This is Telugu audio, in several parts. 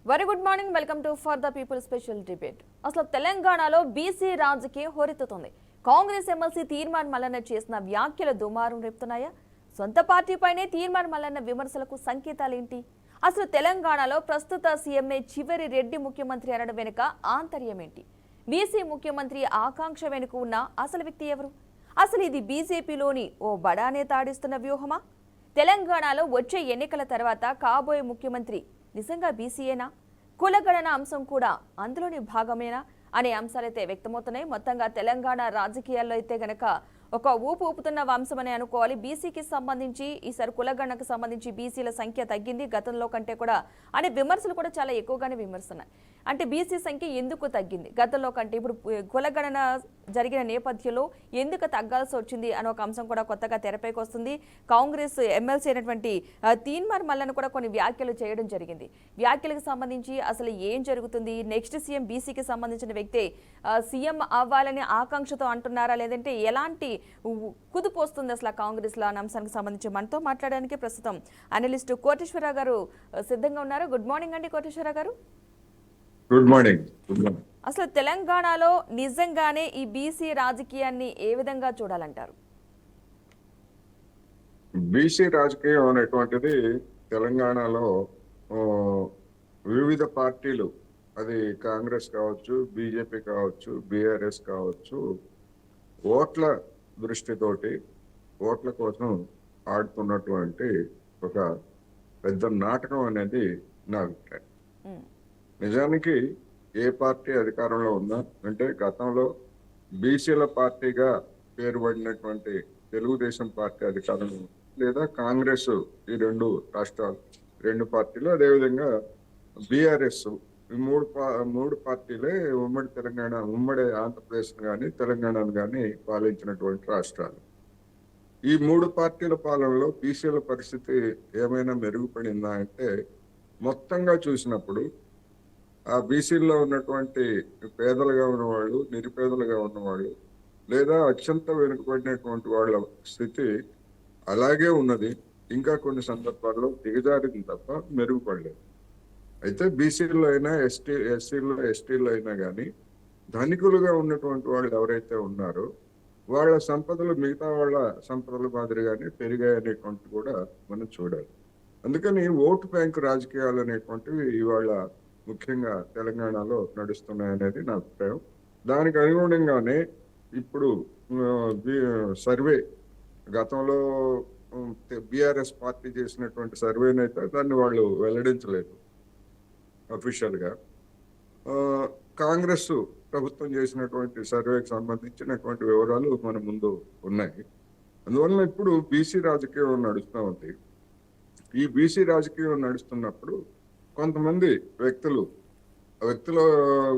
Very good morning. Welcome to for the people special debate. అసలు తెలంగాణలో బీసీ రాజకీయం హోరెత్తుతుంది. కాంగ్రెస్ ఎమ్మెల్సీ తీర్మాన్ మల్లన్న చేసిన వ్యాఖ్యలు దుమారం రేపుతున్నాయా? సొంత పార్టీపైనే తీర్మాన్ మల్లన్న విమర్శలకు సంకేతాలేంటి? అసలు తెలంగాణలో ప్రస్తుత సీఎంఏ చివరి రెడ్డి ముఖ్యమంత్రి అనడం వెనుక ఆంతర్యం ఏంటి? బీసీ ముఖ్యమంత్రి ఆకాంక్ష వెనుక ఉన్న అసలు వ్యక్తి ఎవరు? అసలు ఇది బీజేపీలోని ఓ బడా నేత ఆడిస్తున్న వ్యూహమా? తెలంగాణలో వచ్చే ఎన్నికల తర్వాత కాబోయే ముఖ్యమంత్రి నిజంగా బీసీయేనా? కులగణన అంశం కూడా అందులోని భాగమేనా అనే అంశాలైతే వ్యక్తమవుతున్నాయి. మొత్తంగా తెలంగాణ రాజకీయాల్లో అయితే గనక ఒక ఊపు ఊపుతున్న అంశమని అనుకోవాలి. బీసీకి సంబంధించి ఈసారి కులగణనకు సంబంధించి బీసీల సంఖ్య తగ్గింది గతంలో కంటే కూడా అనే విమర్శలు కూడా చాలా ఎక్కువగానే విమర్శనాయి. అంటే బీసీ సంఖ్య ఎందుకు తగ్గింది గతంలో కంటే? ఇప్పుడు కులగణన జరిగిన నేపథ్యంలో ఎందుకు తగ్గాల్సి వచ్చింది అని ఒక అంశం కూడా కొత్తగా తెరపైకి వస్తుంది. కాంగ్రెస్ ఎమ్మెల్సీ అయినటువంటి తీన్మార్ మల్లన్న కూడా కొన్ని వ్యాఖ్యలు చేయడం జరిగింది. వ్యాఖ్యలకు సంబంధించి అసలు ఏం జరుగుతుంది? నెక్స్ట్ సీఎం బీసీకి సంబంధించిన వ్యక్తే సీఎం అవ్వాలని ఆకాంక్షతో అంటున్నారా, లేదంటే ఎలాంటి కుదుపు వస్తుంది అసలు కాంగ్రెస్ లో అనే అంశానికి సంబంధించి మనతో మాట్లాడడానికి ప్రస్తుతం అనలిస్ట్ కోటేశ్వరరావు గారు సిద్ధంగా ఉన్నారు. గుడ్ మార్నింగ్ అండి కోటేశ్వరరావు గారు. Good morning. అసలు తెలంగాణలో నిజంగానే ఈ బీసీ రాజకీయాన్ని ఏ విధంగా చూడాలంటారు? బీసీ రాజకీయం అనేటువంటిది తెలంగాణలో వివిధ పార్టీలు, అది కాంగ్రెస్ కావచ్చు, బీజేపీ కావచ్చు, బీఆర్ఎస్ కావచ్చు, ఓట్ల దృష్టితోటి ఓట్ల కోసం ఆడుతున్నటువంటి ఒక పెద్ద నాటకం అనేది నా అభిప్రాయం. నిజానికి ఏ పార్టీ అధికారంలో ఉందా అంటే గతంలో బీసీల పార్టీగా పేరుపడినటువంటి తెలుగుదేశం పార్టీ అధికారంలో, లేదా కాంగ్రెస్, ఈ రెండు పార్టీలు, అదేవిధంగా బీఆర్ఎస్, ఈ మూడు పార్టీలే ఉమ్మడి తెలంగాణ, ఉమ్మడి ఆంధ్రప్రదేశ్ కానీ తెలంగాణను కానీ పాలించినటువంటి రాష్ట్రాలు. ఈ మూడు పార్టీల పాలనలో బీసీల పరిస్థితి ఏమైనా మెరుగుపడిందా అంటే మొత్తంగా చూసినప్పుడు ఆ బీసీల్లో ఉన్నటువంటి పేదలుగా ఉన్నవాళ్ళు, నిరుపేదలుగా ఉన్నవాళ్ళు, లేదా అత్యంత వెనుకబడినటువంటి వాళ్ళ స్థితి అలాగే ఉన్నది. ఇంకా కొన్ని సందర్భాల్లో దిగజారింది తప్ప మెరుగుపడలేదు. అయితే బీసీలో అయినా ఎస్టీలో అయినా కానీ ధనికులుగా ఉన్నటువంటి వాళ్ళు ఎవరైతే ఉన్నారో వాళ్ళ సంపదలు మిగతా వాళ్ళ సంపదల మాదిరిగానే పెరిగాయనేటువంటి కూడా మనం చూడాలి. అందుకని ఓటు బ్యాంకు రాజకీయాలు అనేటువంటివి ఇవాళ ముఖ్యంగా తెలంగాణలో నడుస్తున్నాయనేది నా అభిప్రాయం. దానికి అనుగుణంగానే ఇప్పుడు సర్వే, గతంలో బీఆర్ఎస్ పార్టీ చేసినటువంటి సర్వేనైతే దాన్ని వాళ్ళు వెల్లడించలేదు అఫీషియల్ గా. కాంగ్రెస్ ప్రభుత్వం చేసినటువంటి సర్వేకి సంబంధించినటువంటి వివరాలు మన ముందు ఉన్నాయి. అందువల్ల ఇప్పుడు బీసీ రాజకీయం నడుస్తూ ఉంది. ఈ బీసీ రాజకీయం నడుస్తున్నప్పుడు కొంతమంది వ్యక్తుల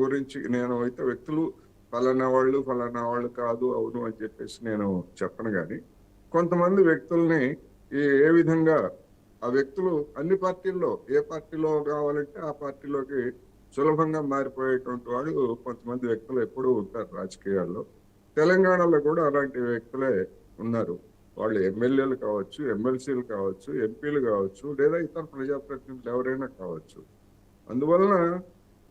గురించి నేను అయితే వ్యక్తులు ఫలానా వాళ్ళు కాదు, అవును అని చెప్పేసి నేను చెప్పను. కానీ కొంతమంది వ్యక్తుల్ని ఏ విధంగా ఆ వ్యక్తులు అన్ని పార్టీల్లో, ఏ పార్టీలో కావాలంటే ఆ పార్టీలోకి సులభంగా మారిపోయేటువంటి వాళ్ళు కొంతమంది వ్యక్తులు ఎప్పుడూ ఉంటారు రాజకీయాల్లో. తెలంగాణలో కూడా అలాంటి వ్యక్తులే ఉన్నారు. వాళ్ళు ఎమ్మెల్యేలు కావచ్చు, ఎమ్మెల్సీలు కావచ్చు, ఎంపీలు కావచ్చు, లేదా ఇతర ప్రజాప్రతినిధులు ఎవరైనా కావచ్చు. అందువలన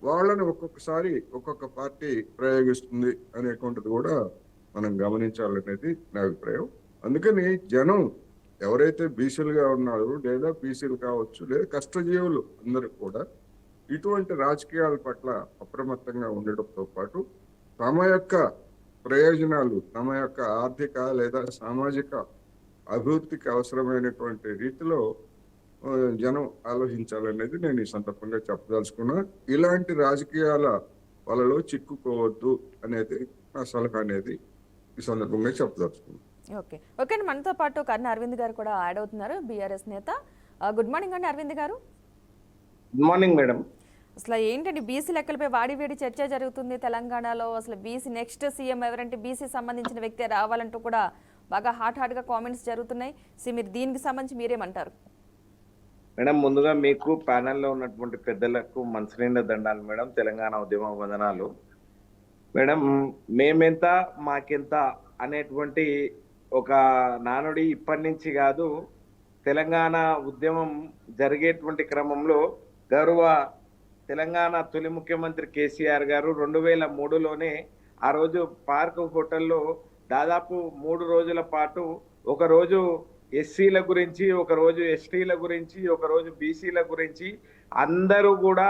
వాళ్ళని ఒక్కొక్కసారి ఒక్కొక్క పార్టీ ప్రయోగిస్తుంది అనేటువంటిది కూడా మనం గమనించాలనేది నా అభిప్రాయం. అందుకని జనం ఎవరైతే బీసీలుగా ఉన్నారో, లేదా బీసీలు కావచ్చు, లేదా కష్టజీవులు అందరూ కూడా ఇటువంటి రాజకీయాల పట్ల అప్రమత్తంగా ఉండడంతో పాటు తమ యొక్క ప్రయోజనాలు, తమ యొక్క ఆర్థిక లేదా సామాజిక అభివృద్ధికి అవసరమైనటువంటి రీతిలో జనం ఆలోచించాలనేది నేను ఈ సందర్భంగా చెప్పదలుచుకున్నా. ఇలాంటి రాజకీయాల వాళ్ళలో చిక్కుకోవద్దు అనేది నా సలహా అనేది ఈ సందర్భంగా చెప్పదలుచుకున్నాను. ఓకే అండి. మనతో పాటు కర్ణ అరవింద్ గారు కూడా యాడ్ అవుతున్నారు, బీఆర్ఎస్ నేత. గుడ్ మార్నింగ్ అండి అరవింద్ గారు. Good morning madam. అసలు ఏంటండి బీసీ లెక్కలపై వేడి చర్చ జరుగుతుంది తెలంగాణలో. అసలు బీసీ నెక్స్ట్ సీఎం ఎవరంటే బీసీ సంబంధించిన వ్యక్తి రావాలంటూ కూడా బాగా హాట్గా కామెంట్స్ జరుగుతున్నాయి. మీరు దీనికి సంబంధించి మీరేమంటారు? మేడం, ముందుగా మీకు ప్యానెల్లో ఉన్నటువంటి పెద్దలకు మనసునిండా దండాలు మేడం. తెలంగాణ ఉద్యమ వందనాలు మేడం. మేమెంత మాకెంత అనేటువంటి ఒక నానుడి ఇప్పటి నుంచి కాదు, తెలంగాణ ఉద్యమం జరిగేటువంటి క్రమంలో గౌరవ తెలంగాణ తొలి ముఖ్యమంత్రి కేసీఆర్ గారు 2003లోనే ఆ రోజు పార్క్ హోటల్లో దాదాపు 3 రోజుల పాటు ఒక రోజు ఎస్సీల గురించి, ఒక రోజు ఎస్టీల గురించి, ఒక రోజు బీసీల గురించి అందరూ కూడా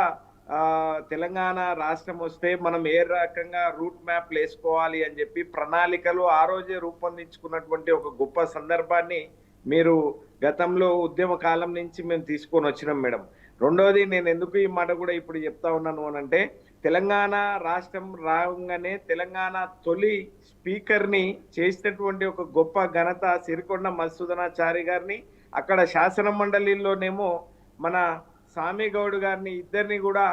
తెలంగాణ రాష్ట్రం వస్తే మనం ఏ రకంగా రూట్ మ్యాప్లు వేసుకోవాలి అని చెప్పి ప్రణాళికలు ఆ రోజే రూపొందించుకున్నటువంటి ఒక గొప్ప సందర్భాన్ని మీరు గతంలో ఉద్యమ కాలం నుంచి మేము తీసుకొని వచ్చినాం మేడం. రెండోది, నేను ఎందుకు ఈ మాట కూడా ఇప్పుడు చెప్తా ఉన్నాను అనంటే, తెలంగాణ రాష్ట్రం రాగానే తెలంగాణ తొలి స్పీకర్ని చేసినటువంటి ఒక గొప్ప ఘనత సిరికొండ మధుసూదనాచారి గారిని, అక్కడ శాసన మండలిలోనేమో మన సామిగౌడ్ గారిని, ఇద్దరిని కూడా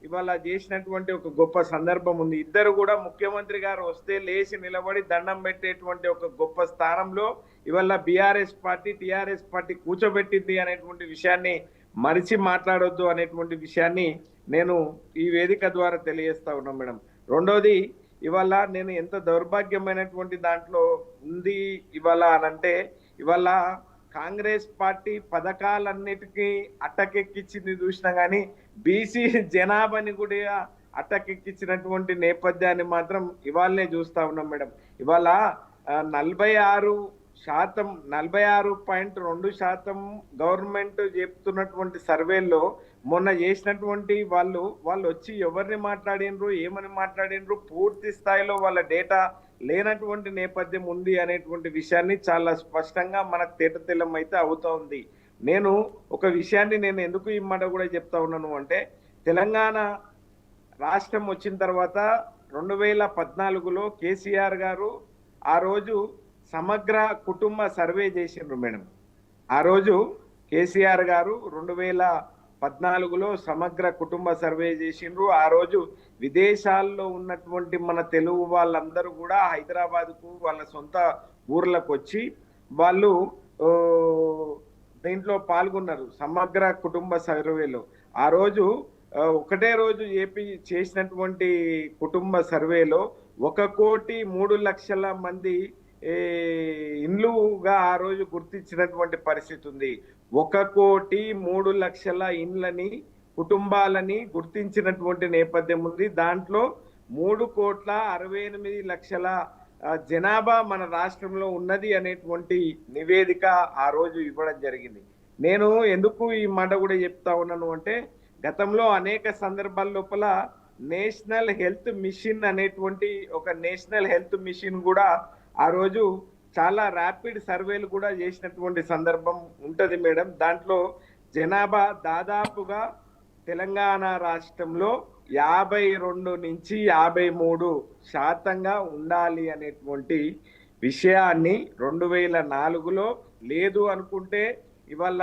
ఇవాళ చేసినటువంటి ఒక గొప్ప సందర్భం ఉంది. ఇద్దరు కూడా ముఖ్యమంత్రి గారు వస్తే లేచి నిలబడి దండం పెట్టేటువంటి ఒక గొప్ప స్థానంలో ఇవాళ బీఆర్ఎస్ పార్టీ, టీఆర్ఎస్ పార్టీ కూర్చోబెట్టింది అనేటువంటి విషయాన్ని మరిచి మాట్లాడొద్దు అనేటువంటి విషయాన్ని నేను ఈ వేదిక ద్వారా తెలియజేస్తా ఉన్నాను మేడం. రెండోది, ఇవాళ నేను ఎంత దౌర్భాగ్యమైనటువంటి దాంట్లో ఉంది ఇవాళ అనంటే, ఇవాళ కాంగ్రెస్ పార్టీ పథకాలన్నిటికీ అట్టకెక్కించింది చూసినా కానీ బీసీ జనాభాని కూడా అట్టకెక్కించినటువంటి నేపథ్యాన్ని మాత్రం ఇవాళనే చూస్తా ఉన్నాం మేడం. ఇవాళ 46.2% గవర్నమెంట్ చెప్తున్నటువంటి సర్వేల్లో మొన్న చేసినటువంటి వాళ్ళు వచ్చి ఎవరిని మాట్లాడినరు, ఏమని మాట్లాడినరు, పూర్తి స్థాయిలో వాళ్ళ డేటా లేనటువంటి నేపథ్యం ఉంది అనేటువంటి విషయాన్ని చాలా స్పష్టంగా మనకు తేటతెల్లం అయితే అవుతా ఉంది. నేను ఒక విషయాన్ని నేను ఎందుకు ఈ మాట కూడా చెప్తా ఉన్నాను అంటే, తెలంగాణ రాష్ట్రం వచ్చిన తర్వాత 2014లో కేసీఆర్ గారు ఆ రోజు సమగ్ర కుటుంబ సర్వే చేసిండ్రు మేడం. ఆ రోజు కేసీఆర్ గారు 2014లో సమగ్ర కుటుంబ సర్వే చేసిండ్రు. ఆ రోజు విదేశాల్లో ఉన్నటువంటి మన తెలుగు వాళ్ళందరూ కూడా హైదరాబాద్కు వాళ్ళ సొంత ఊర్లకు వచ్చి వాళ్ళు దీంట్లో పాల్గొన్నారు సమగ్ర కుటుంబ సర్వేలో. ఆ రోజు ఒకటే రోజు ఏపీ చేసినటువంటి కుటుంబ సర్వేలో 1,03,00,000 మంది ఇండ్లుగా ఆ రోజు గుర్తించినటువంటి పరిస్థితి ఉంది. 1,03,00,000 ఇండ్లని, కుటుంబాలని గుర్తించినటువంటి నేపథ్యం ఉంది. దాంట్లో 3,68,00,000 జనాభా మన రాష్ట్రంలో ఉన్నది అనేటువంటి నివేదిక ఆ రోజు ఇవ్వడం జరిగింది. నేను ఎందుకు ఈ మాట కూడా చెప్తా ఉన్నాను అంటే, గతంలో అనేక సందర్భాల లోపల నేషనల్ హెల్త్ మిషన్ అనేటువంటి ఒక నేషనల్ హెల్త్ మిషన్ కూడా ఆ రోజు చాలా ర్యాపిడ్ సర్వేలు కూడా చేసినటువంటి సందర్భం ఉంటది మేడం. దాంట్లో జనాభా దాదాపుగా తెలంగాణ రాష్ట్రంలో 52 నుంచి 53% ఉండాలి అనేటువంటి విషయాన్ని 2004లో లేదు అనుకుంటే ఇవాళ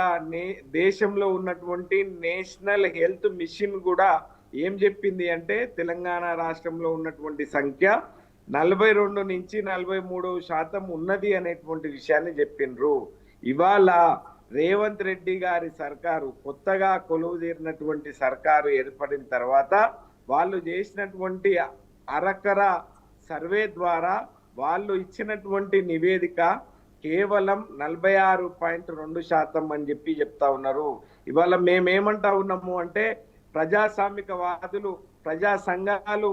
దేశంలో ఉన్నటువంటి నేషనల్ హెల్త్ మిషన్ కూడా ఏం చెప్పింది అంటే, తెలంగాణ రాష్ట్రంలో ఉన్నటువంటి సంఖ్య 42 నుంచి 43% ఉన్నది అనేటువంటి విషయాన్ని చెప్పిండ్రు. ఇవాళ రేవంత్ రెడ్డి గారి సర్కారు, కొత్తగా కొలువు తీరినటువంటి సర్కారు ఏర్పడిన తర్వాత వాళ్ళు చేసినటువంటి అరకర సర్వే ద్వారా వాళ్ళు ఇచ్చినటువంటి నివేదిక కేవలం 46.2% అని చెప్పి చెప్తా ఉన్నారు. ఇవాళ మేమేమంటా ఉన్నాము అంటే, ప్రజాస్వామికవాదులు, ప్రజా సంఘాలు,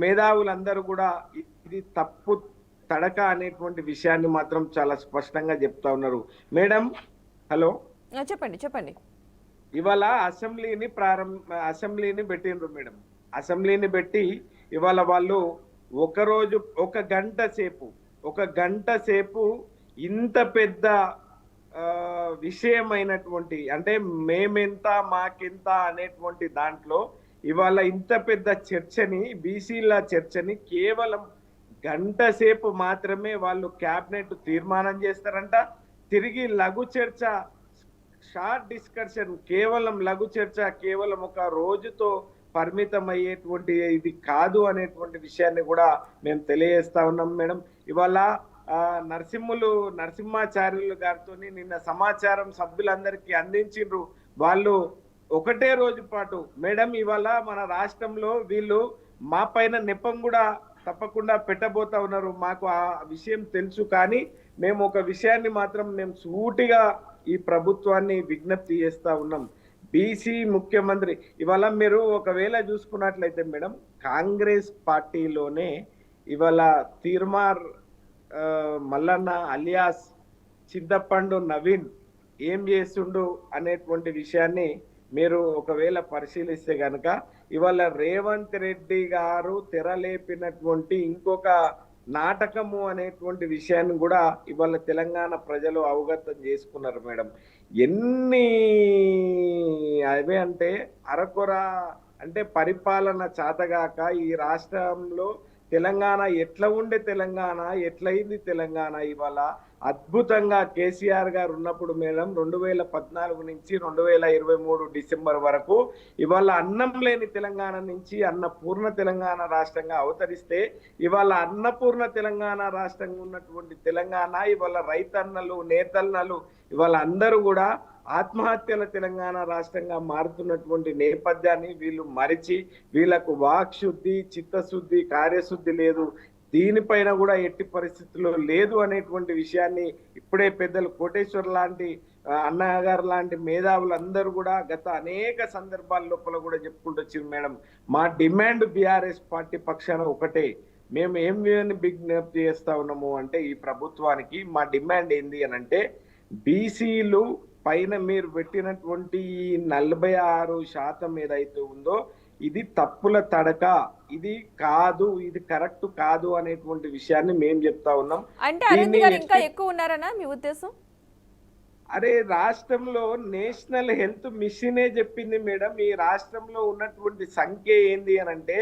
మేధావులందరూ కూడా ఇది తప్పు తడక అనేటువంటి విషయాన్ని మాత్రం చాలా స్పష్టంగా చెప్తా ఉన్నారు మేడం. హలో, చెప్పండి. ఇవాళ అసెంబ్లీని పెట్టిండ్రు మేడం. అసెంబ్లీని పెట్టి ఇవాళ వాళ్ళు ఒక గంట సేపు ఇంత పెద్ద విషయమైనటువంటి, అంటే మేమెంత మాకెంత అనేటువంటి దాంట్లో ఇవాళ ఇంత పెద్ద చర్చని, బీసీల చర్చని కేవలం గంట సేపు మాత్రమే వాళ్ళు క్యాబినెట్ తీర్మానం చేస్తారంట. తిరిగి లఘు చర్చ, షార్ట్ డిస్కషన్, కేవలం లఘు చర్చ కేవలం ఒక రోజుతో పరిమితం అయ్యేటువంటి ఇది కాదు అనేటువంటి విషయాన్ని కూడా మేము తెలియజేస్తా ఉన్నాం మేడం. ఇవాళ నరసింహాచార్యులు గారితో నిన్న సమాచారం సభ్యులందరికీ అందించిండ్రు. వాళ్ళు ఒకటే రోజు పాటు మేడం ఇవాళ మన రాష్ట్రంలో వీళ్ళు మా పైన నెపం కూడా తప్పకుండా పెట్టబోతా ఉన్నారు. మాకు ఆ విషయం తెలుసు, కానీ మేము ఒక విషయాన్ని మాత్రం మేము సూటిగా ఈ ప్రభుత్వాన్ని విజ్ఞప్తి చేస్తా ఉన్నాం. బీసీ ముఖ్యమంత్రి ఇవాళ మీరు ఒకవేళ చూసుకున్నట్లయితే మేడం కాంగ్రెస్ పార్టీలోనే ఇవాళ తీర్మార్ మల్లన్న అలియాస్ చింతపండు నవీన్ ఏం చేస్తుండు అనేటువంటి విషయాన్ని మీరు ఒకవేళ పరిశీలిస్తే గనక ఇవాళ రేవంత్ రెడ్డి గారు తెరలేపినటువంటి ఇంకొక నాటకము అనేటువంటి విషయాన్ని కూడా ఇవాళ తెలంగాణ ప్రజలు అవగతం చేసుకున్నారు మేడం. ఎన్ని అవే అంటే అరకొర అంటే పరిపాలన చాతగాక ఈ రాష్ట్రంలో తెలంగాణ ఎట్లా ఉండే తెలంగాణ ఎట్లయింది తెలంగాణ ఇవాళ అద్భుతంగా కేసీఆర్ గారు ఉన్నప్పుడు మేడం 2014 నుంచి 2023 డిసెంబర్ వరకు ఇవాళ అన్నం లేని తెలంగాణ నుంచి అన్నపూర్ణ తెలంగాణ రాష్ట్రంగా అవతరిస్తే ఇవాళ అన్నపూర్ణ తెలంగాణ రాష్ట్రంగా ఉన్నటువంటి తెలంగాణ ఇవాళ రైతన్నలు నేతన్నలు ఇవాళ అందరూ కూడా ఆత్మహత్యల తెలంగాణ రాష్ట్రంగా మారుతున్నటువంటి నేపథ్యాన్ని వీళ్ళు మరిచి వీళ్ళకు వాక్శుద్ధి చిత్తశుద్ధి కార్యశుద్ధి లేదు, దీనిపైన కూడా ఎట్టి పరిస్థితుల్లో లేదు అనేటువంటి విషయాన్ని ఇప్పుడే పెద్దలు కోటేశ్వర్ లాంటి అన్నగారు లాంటి మేధావులు అందరూ కూడా గత అనేక సందర్భాల లోపల కూడా చెప్పుకుంటూ వచ్చింది మేడం. మా డిమాండ్ బీఆర్ఎస్ పార్టీ పక్షాన ఒకటే, మేము ఏం విజ్ఞప్తి చేస్తా ఉన్నాము అంటే ఈ ప్రభుత్వానికి మా డిమాండ్ ఏంది అని అంటే బీసీలు పైన మీరు పెట్టినటువంటి 46% ఏదైతే ఉందో ఇది తప్పుల తడక, ఇది కాదు, ఇది కరెక్ట్ కాదు అనేటువంటి విషయాన్ని మేము చెప్తా ఉన్నాం. అంటే అరవింద్ గారు ఇంకా ఎక్కువ ఉన్నారనా మీ ఉద్దేశం? అరే రాష్ట్రంలో నేషనల్ హెల్త్ మిషనే చెప్పింది మేడం, ఈ రాష్ట్రంలో ఉన్నటువంటి సంఖ్య ఏంది అని అంటే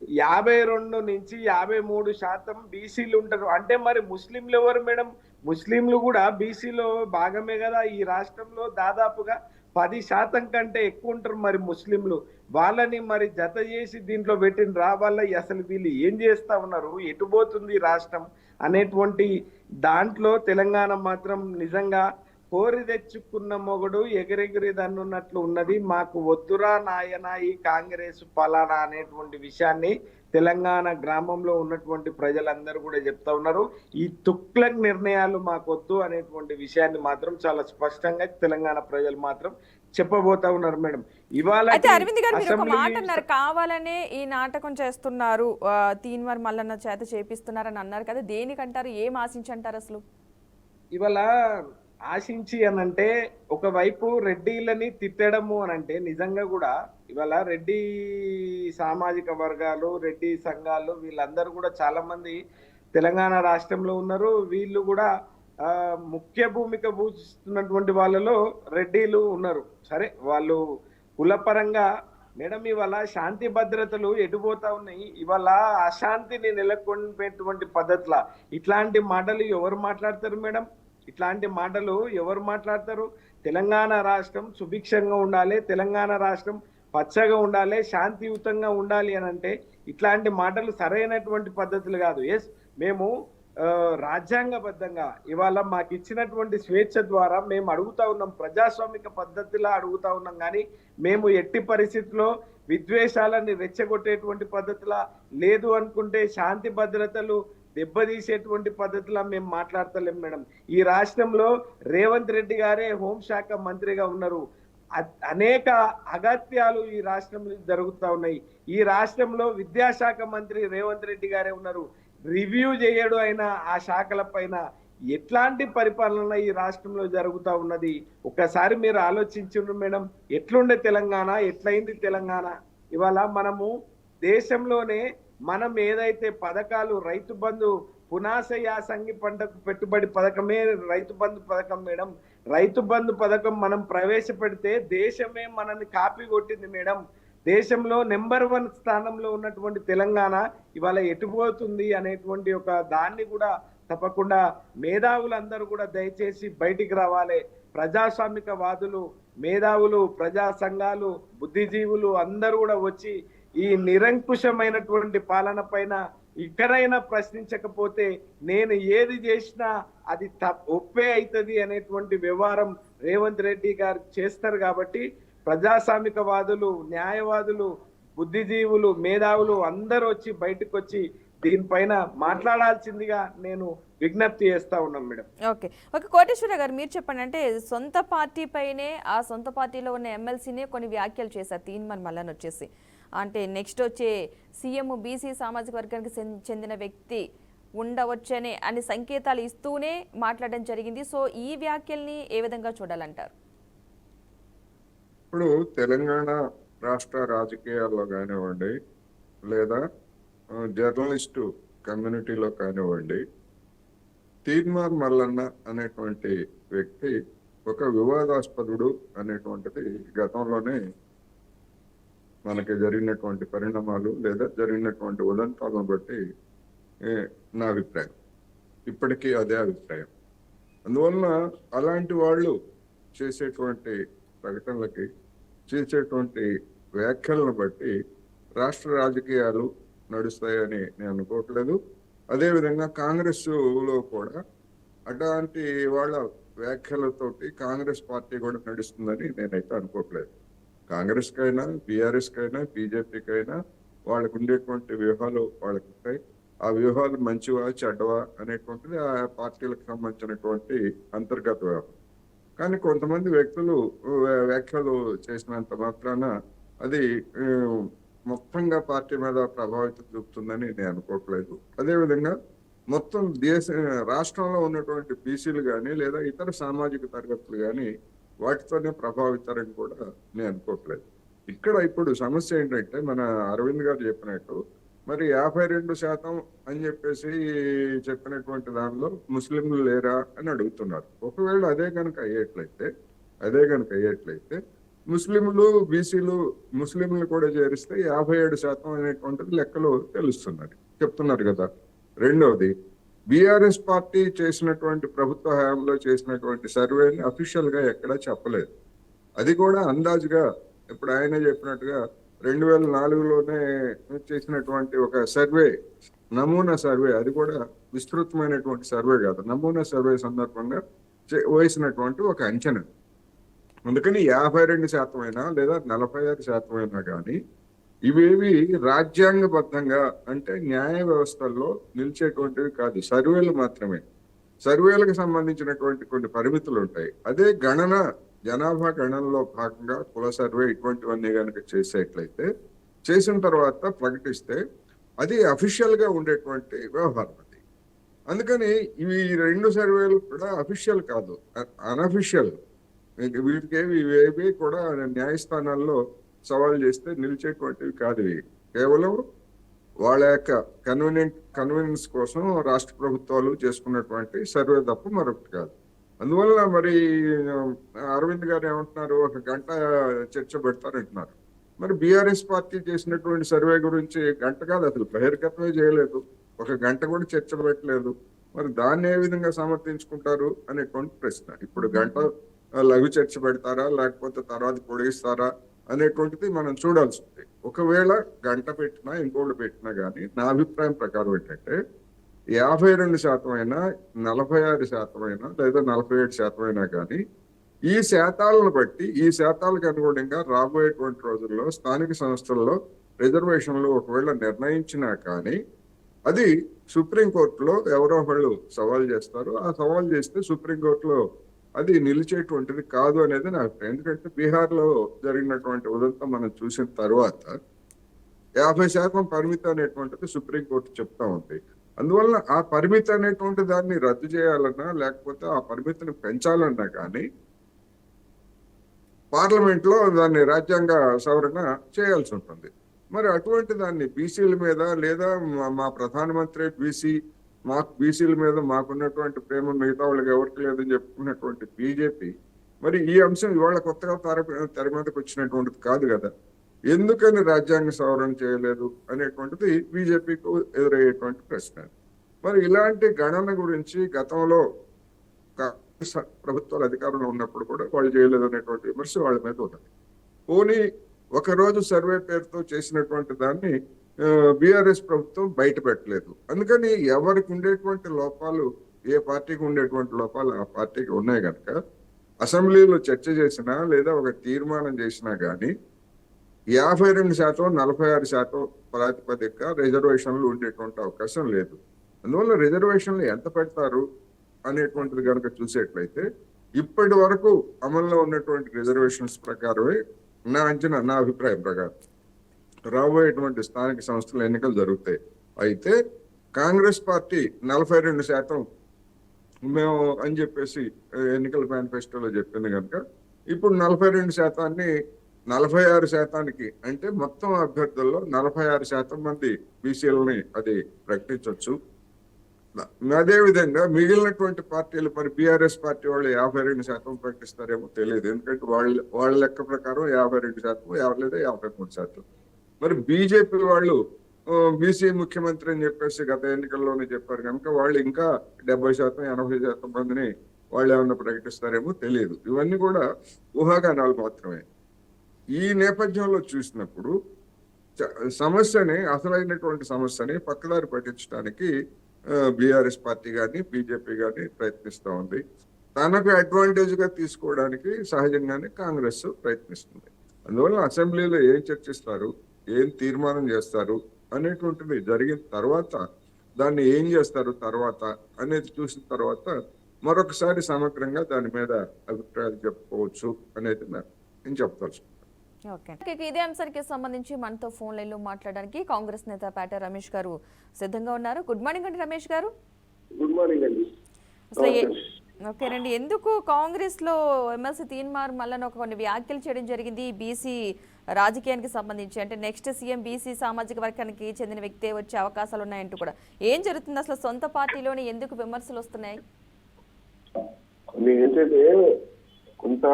52 నుంచి 53% బీసీలు ఉంటారు. అంటే మరి ముస్లింలు ఎవరు మేడం? ముస్లింలు కూడా బీసీలో భాగమే కదా. ఈ రాష్ట్రంలో దాదాపుగా 10% కంటే ఎక్కువ ఉంటారు మరి ముస్లింలు. వాళ్ళని మరి జత చేసి దీంట్లో పెట్టిన రావాల అసలు వీళ్ళు ఏం చేస్తా ఉన్నారు, ఎటుపోతుంది రాష్ట్రం అనేటువంటి దాంట్లో తెలంగాణ మాత్రం నిజంగా కోరి తెచ్చుకున్న మొగుడు ఎగిరెగిరి దన్నున్నట్లు ఉన్నది. మాకు వద్దురా నాయన ఈ కాంగ్రెస్ పలానా అనేటువంటి విషయాన్ని తెలంగాణ గ్రామంలో ఉన్నటువంటి ప్రజలందరూ కూడా చెప్తా ఉన్నారు. ఈ తుక్లక్ నిర్ణయాలు మాకు వద్దు అనేటువంటి విషయాన్ని మాత్రం చాలా స్పష్టంగా తెలంగాణ ప్రజలు మాత్రం చెప్పబోతా ఉన్నారు మేడం. ఇవాళ అయితే అరవింద్ గారు మీరు ఒక మాట అన్నారు, కావాలనే ఈ నాటకం చేస్తున్నారు, తీన్మార్ మల్లన్న చేత చేపిస్తున్నారని అన్నారు కదా, దేనికంటారు, ఏం ఆశించంటారు అసలు? ఇవాళ ఆశించి అనంటే ఒకవైపు రెడ్డిలని తిట్టడము అనంటే నిజంగా కూడా ఇవాళ రెడ్డి సామాజిక వర్గాలు రెడ్డి సంఘాలు వీళ్ళందరూ కూడా చాలా మంది తెలంగాణ రాష్ట్రంలో ఉన్నారు. వీళ్ళు కూడా ముఖ్య భూమిక పూజిస్తున్నటువంటి వాళ్ళలో రెడ్డిలు ఉన్నారు. సరే వాళ్ళు కులపరంగా మేడం ఇవాళ శాంతి భద్రతలు ఎటుపోతా ఉన్నాయి, ఇవాళ అశాంతిని నెలకొల్పేటువంటి పద్ధతుల ఇట్లాంటి మాటలు ఎవరు మాట్లాడతారు మేడం? ఇట్లాంటి మాటలు ఎవరు మాట్లాడతారు? తెలంగాణ రాష్ట్రం సుభిక్షంగా ఉండాలి, తెలంగాణ రాష్ట్రం పచ్చగా ఉండాలి, శాంతియుతంగా ఉండాలి అని అంటే ఇట్లాంటి మాటలు సరైనటువంటి పద్ధతులు కాదు. ఎస్ మేము రాజ్యాంగబద్ధంగా ఇవాళ మాకు ఇచ్చినటువంటి స్వేచ్ఛ ద్వారా మేము అడుగుతా ఉన్నాం, ప్రజాస్వామిక పద్ధతిలో అడుగుతా ఉన్నాం. కానీ మేము ఎట్టి పరిస్థితుల్లో విద్వేషాలని రెచ్చగొట్టేటువంటి పద్ధతిలా లేదు అనుకుంటే శాంతి భద్రతలు దెబ్బతీసేటువంటి పద్ధతిలో మేము మాట్లాడతలేం మేడం. ఈ రాష్ట్రంలో రేవంత్ రెడ్డి గారే హోంశాఖ మంత్రిగా ఉన్నారు. అనేక అగత్యాలు ఈ రాష్ట్రంలో జరుగుతూ ఉన్నాయి. ఈ రాష్ట్రంలో విద్యాశాఖ మంత్రి రేవంత్ రెడ్డి గారే ఉన్నారు. రివ్యూ చేయడు అయిన ఆ శాఖల పైన ఎట్లాంటి పరిపాలన ఈ రాష్ట్రంలో జరుగుతూ ఉన్నది ఒక్కసారి మీరు ఆలోచించుండ్రు మేడం. ఎట్లుండే తెలంగాణ, ఎట్లయింది తెలంగాణ? ఇవాళ మనము దేశంలోనే మనం ఏదైతే పథకాలు రైతు బంధు పునాస యాసంగి పంటకు పెట్టుబడి పథకమే రైతు బంధు పథకం మేడం. రైతు బంధు పథకం మనం ప్రవేశపెడితే దేశమే మనల్ని కాపీ కొట్టింది మేడం. దేశంలో నెంబర్ 1 స్థానంలో ఉన్నటువంటి తెలంగాణ ఇవాళ ఎటుపోతుంది అనేటువంటి ఒక దాన్ని కూడా తప్పకుండా మేధావులందరూ కూడా దయచేసి బయటికి రావాలి. ప్రజాస్వామిక వాదులు, మేధావులు, ప్రజా సంఘాలు, బుద్ధిజీవులు అందరూ కూడా వచ్చి ఈ నిరంకుశమైనటువంటి పాలన పైన ఇక్కడైనా ప్రశ్నించకపోతే నేను ఏది చేసినా అది ఒప్పే అవుతుంది అనేటువంటి వ్యవహారం రేవంత్ రెడ్డి గారు చేస్తారు. కాబట్టి ప్రజాస్వామిక వాదులు, న్యాయవాదులు, బుద్ధిజీవులు, మేధావులు అందరూ వచ్చి బయటకు వచ్చి దీనిపైన మాట్లాడాల్సిందిగా నేను విజ్ఞప్తి చేస్తా ఉన్నాం మేడం. ఓకే ఓకే కోటేశ్వర గారు మీరు చెప్పండి. అంటే సొంత పార్టీ పైనే ఆ సొంత పార్టీలో ఉన్న ఎమ్మెల్సీనే కొన్ని వ్యాఖ్యలు చేశారు తీన్మార్ మల్లన్ వచ్చేసి. అంటే నెక్స్ట్ వచ్చే సీఎం బీసీ సామాజిక వర్గానికి చెందిన వ్యక్తి ఉండవచ్చనే అని సంకేతాలు ఇస్తూనే మాట్లాడడం జరిగింది. సో ఈ వ్యాఖ్యల్ని ఏ విధంగా చూడాలంటారు? ఇప్పుడు తెలంగాణ రాష్ట్ర రాజకీయాల్లో కానివ్వండి, లేదా జర్నలిస్టు కమ్యూనిటీలో కానివ్వండి, తీన్మార్ మల్లన్న అనేటువంటి వ్యక్తి ఒక వివాదాస్పదుడు అనేటువంటిది గతంలోనే మనకి జరిగినటువంటి పరిణామాలు లేదా జరిగినటువంటి ఉదంతాలను బట్టి నా అభిప్రాయం. ఇప్పటికీ అదే అభిప్రాయం. అందువలన అలాంటి వాళ్ళు చేసేటువంటి ప్రకటనలకి, చేసేటువంటి వ్యాఖ్యలను బట్టి రాష్ట్ర రాజకీయాలు నడుస్తాయని నేను అనుకోవట్లేదు. అదేవిధంగా కాంగ్రెస్లో కూడా అట్లాంటి వాళ్ళ వ్యాఖ్యలతోటి కాంగ్రెస్ పార్టీ కూడా నడుస్తుందని నేనైతే అనుకోవట్లేదు. కాంగ్రెస్కైనా, బీఆర్ఎస్కైనా, బీజేపీకైనా వాళ్ళకు ఉండేటువంటి వ్యూహాలు వాళ్ళకు ఉంటాయి. ఆ వ్యూహాలు మంచివా చెడ్డవా అనేటువంటిది ఆ పార్టీలకు సంబంధించినటువంటి అంతర్గత వ్యవహారం. కానీ కొంతమంది వ్యక్తులు వ్యాఖ్యలు చేసినంత మాత్రాన అది మొత్తంగా పార్టీ మీద ప్రభావితం చూపుతుందని నేను అనుకోవట్లేదు. అదేవిధంగా మొత్తం రాష్ట్రంలో ఉన్నటువంటి బీసీలు కానీ లేదా ఇతర సామాజిక తరగతులు కానీ వాటితోనే ప్రభావితారని కూడా నేను అనుకోవట్లేదు. ఇక్కడ ఇప్పుడు సమస్య ఏంటంటే మన అరవింద్ గారు చెప్పినట్టు మరి 52% అని చెప్పేసి చెప్పినటువంటి దానిలో ముస్లింలు లేరా అని అడుగుతున్నారు. ఒకవేళ అదే కనుక అయ్యేట్లయితే ముస్లింలు, బీసీలు, ముస్లింలు కూడా చేరిస్తే 57% అనేటువంటిది లెక్కలు చెప్తున్నారు కదా. రెండవది, బీఆర్ఎస్ పార్టీ చేసినటువంటి ప్రభుత్వ హయాంలో చేసినటువంటి సర్వేని అఫీషియల్ గా ఎక్కడా చెప్పలేదు. అది కూడా అందాజుగా ఇప్పుడు ఆయన చెప్పినట్టుగా 2004లోనే చేసినటువంటి ఒక సర్వే, నమూనా సర్వే, అది కూడా విస్తృతమైనటువంటి సర్వే కాదు, నమూనా సర్వే సందర్భంగా వేసినటువంటి ఒక అంచనా. అందుకని 52% అయినా లేదా 46% అయినా కానీ ఇవేవి రాజ్యాంగబద్ధంగా అంటే న్యాయ వ్యవస్థల్లో నిలిచేటువంటివి కాదు, సర్వేలు మాత్రమే. సర్వేలకు సంబంధించినటువంటి కొన్ని పరిమితులు ఉంటాయి. అదే జనాభా గణనలో భాగంగా కుల సర్వే ఇటువంటివన్నీ కనుక చేసేట్లయితే, చేసిన తర్వాత ప్రకటిస్తే అది అఫీషియల్ గా ఉండేటువంటి వ్యవహారం అది. అందుకని ఇవి 2 సర్వేలు కూడా అఫీషియల్ కాదు, అనఫీషియల్. ఇవేవి కూడా న్యాయస్థానాల్లో సవాల్ చేస్తే నిలిచేటువంటివి కాదు. ఇవి కేవలం వాళ్ళ యొక్క కన్వీనియన్స్ కోసం రాష్ట్ర ప్రభుత్వాలు చేసుకున్నటువంటి సర్వే తప్ప మరొకటి కాదు. అందువల్ల మరి అరవింద్ గారు ఏమంటున్నారు, 1 గంట చర్చ పెడతారంటున్నారు. మరి బీఆర్ఎస్ పార్టీ చేసినటువంటి సర్వే గురించి గంట కాదు, అసలు బహిర్గతమే చేయలేదు, 1 గంట కూడా చర్చ పెట్టలేదు. మరి దాన్ని ఏ విధంగా సమర్థించుకుంటారు అనేటువంటి ప్రశ్న. ఇప్పుడు గంట లఘు చర్చ పెడతారా లేకపోతే తర్వాత పొడిగిస్తారా అనేటువంటిది మనం చూడాల్సి ఉంది. ఒకవేళ గంట పెట్టినా ఇంకోటి పెట్టినా కానీ నా అభిప్రాయం ప్రకారం ఏంటంటే 52% అయినా 46% అయినా లేదా 47% అయినా కానీ ఈ శాతాలను బట్టి, ఈ శాతాలకు అనుగుణంగా రాబోయేటువంటి రోజుల్లో స్థానిక సంస్థల్లో రిజర్వేషన్లు ఒకవేళ నిర్ణయించినా కానీ అది సుప్రీంకోర్టులో ఎవరో ఒకళ్ళు సవాల్ చేస్తారు. ఆ సవాల్ చేస్తే సుప్రీంకోర్టులో అది నిలిచేటువంటిది కాదు అనేది నా అభిప్రాయం. ఎందుకంటే బీహార్లో జరిగినటువంటి ఉదంతం మనం చూసిన తర్వాత 50% పరిమితి అనేటువంటిది సుప్రీంకోర్టు చెప్తా ఉంది. అందువల్ల ఆ పరిమితి అనేటువంటి దాన్ని రద్దు చేయాలన్నా లేకపోతే ఆ పరిమితిని పెంచాలన్నా కానీ పార్లమెంట్ లో దాన్ని రాజ్యాంగ సవరణ చేయాల్సి ఉంటుంది. మరి అటువంటి దాన్ని బీసీల మీద లేదా మా ప్రధానమంత్రి బీసీల మీద మాకున్నటువంటి ప్రేమ మిగతా వాళ్ళకి ఎవరికి లేదని చెప్పుకున్నటువంటి బీజేపీ మరి ఈ అంశం ఇవాళ కొత్తగా తెర మీదకి వచ్చినటువంటిది కాదు కదా. ఎందుకని రాజ్యాంగ సవరణ చేయలేదు అనేటువంటిది బీజేపీకి ఎదురయ్యేటువంటి ప్రశ్న. మరి ఇలాంటి గణన గురించి గతంలో ప్రభుత్వాలు అధికారంలో ఉన్నప్పుడు కూడా వాళ్ళు చేయలేదు అనేటువంటి విమర్శ వాళ్ళ మీద ఉన్నది. పోనీ ఒకరోజు సర్వే పేరుతో చేసినటువంటి దాన్ని బీఆర్ఎస్ ప్రభుత్వం బయట పెట్టలేదు. అందుకని ఎవరికి ఉండేటువంటి లోపాలు, ఏ పార్టీకి ఉండేటువంటి లోపాలు ఆ పార్టీకి ఉన్నాయి కనుక అసెంబ్లీలో చర్చ చేసినా లేదా ఒక తీర్మానం చేసినా కానీ 52% 46% ప్రాతిపదికగా రిజర్వేషన్లు ఉండేటువంటి అవకాశం లేదు. అందువల్ల రిజర్వేషన్లు ఎంత పెడతారు అనేటువంటిది కనుక చూసేట్లయితే ఇప్పటి వరకు అమల్లో ఉన్నటువంటి రిజర్వేషన్స్ ప్రకారమే నా అంచనా, నా అభిప్రాయం ప్రకారం రాబోయేటువంటి స్థానిక సంస్థల ఎన్నికలు జరుగుతాయి. అయితే కాంగ్రెస్ పార్టీ 42% మేము అని చెప్పేసి ఎన్నికల మేనిఫెస్టోలో చెప్పింది కనుక ఇప్పుడు 42%ని 46%కి, అంటే మొత్తం అభ్యర్థుల్లో 46% మంది బీసీలని అది ప్రకటించవచ్చు. అదే విధంగా మిగిలినటువంటి పార్టీలు, మరి బీఆర్ఎస్ పార్టీ వాళ్ళు 52% ప్రకటిస్తారేమో తెలియదు. ఎందుకంటే వాళ్ళ లెక్క ప్రకారం 52% లేదా 53%. మరి బీజేపీ వాళ్ళు బీసీ ముఖ్యమంత్రి అని చెప్పేసి గత ఎన్నికల్లోనే చెప్పారు కనుక వాళ్ళు ఇంకా 70% 80% మందిని వాళ్ళు ఏమన్నా ప్రకటిస్తారేమో తెలియదు. ఇవన్నీ కూడా ఊహాగానాలు మాత్రమే. ఈ నేపథ్యంలో చూసినప్పుడు సమస్యని, అసలైనటువంటి సమస్యని పక్కదారి పట్టించడానికి బీఆర్ఎస్ పార్టీ కానీ బీజేపీ కానీ ప్రయత్నిస్తూ ఉంది. తనకు అడ్వాంటేజ్ గా తీసుకోవడానికి సహజంగానే కాంగ్రెస్ ప్రయత్నిస్తుంది. అందువల్ల అసెంబ్లీలో ఏం చర్చిస్తారు, ఏం తీర్మానం చేస్తారు అనేటువంటిది జరిగిన తర్వాత, దాన్ని ఏం చేస్తారు తర్వాత అనేది చూసిన తర్వాత మరొకసారి సమగ్రంగా దాని మీద అభిప్రాయాలు చెప్పుకోవచ్చు అనేది నేను చెప్తాను. ఓకే, ఇదే అంశానికి సంబంధించి మనతో ఫోన్ లైన్ లో మాట్లాడడానికి కాంగ్రెస్ నేత పేట రమేష్ గారు సిద్ధంగా ఉన్నారు. గుడ్ మార్నింగ్ అండి రమేష్ గారు. గుడ్ మార్నింగ్ అండి. అసలు ఓకేనండి, ఎందుకు కాంగ్రెస్ లో ఎమ్మెల్సీ తీన్మార్ మల్లన్న కొన్ని వ్యాఖ్యలు చేయడం జరిగింది బీసీ రాజకీయానికి సంబంధించి? అంటే నెక్స్ట్ సీఎం బీసీ సామాజిక వర్గానికి చెందిన వ్యక్తే వచ్చే అవకాశాలు ఉన్నాయంటూ కూడా. ఏం జరుగుతుంది అసలు? సొంత పార్టీలోనే ఎందుకు విమర్శలు వస్తున్నాయి? ఏంటంటే కొంత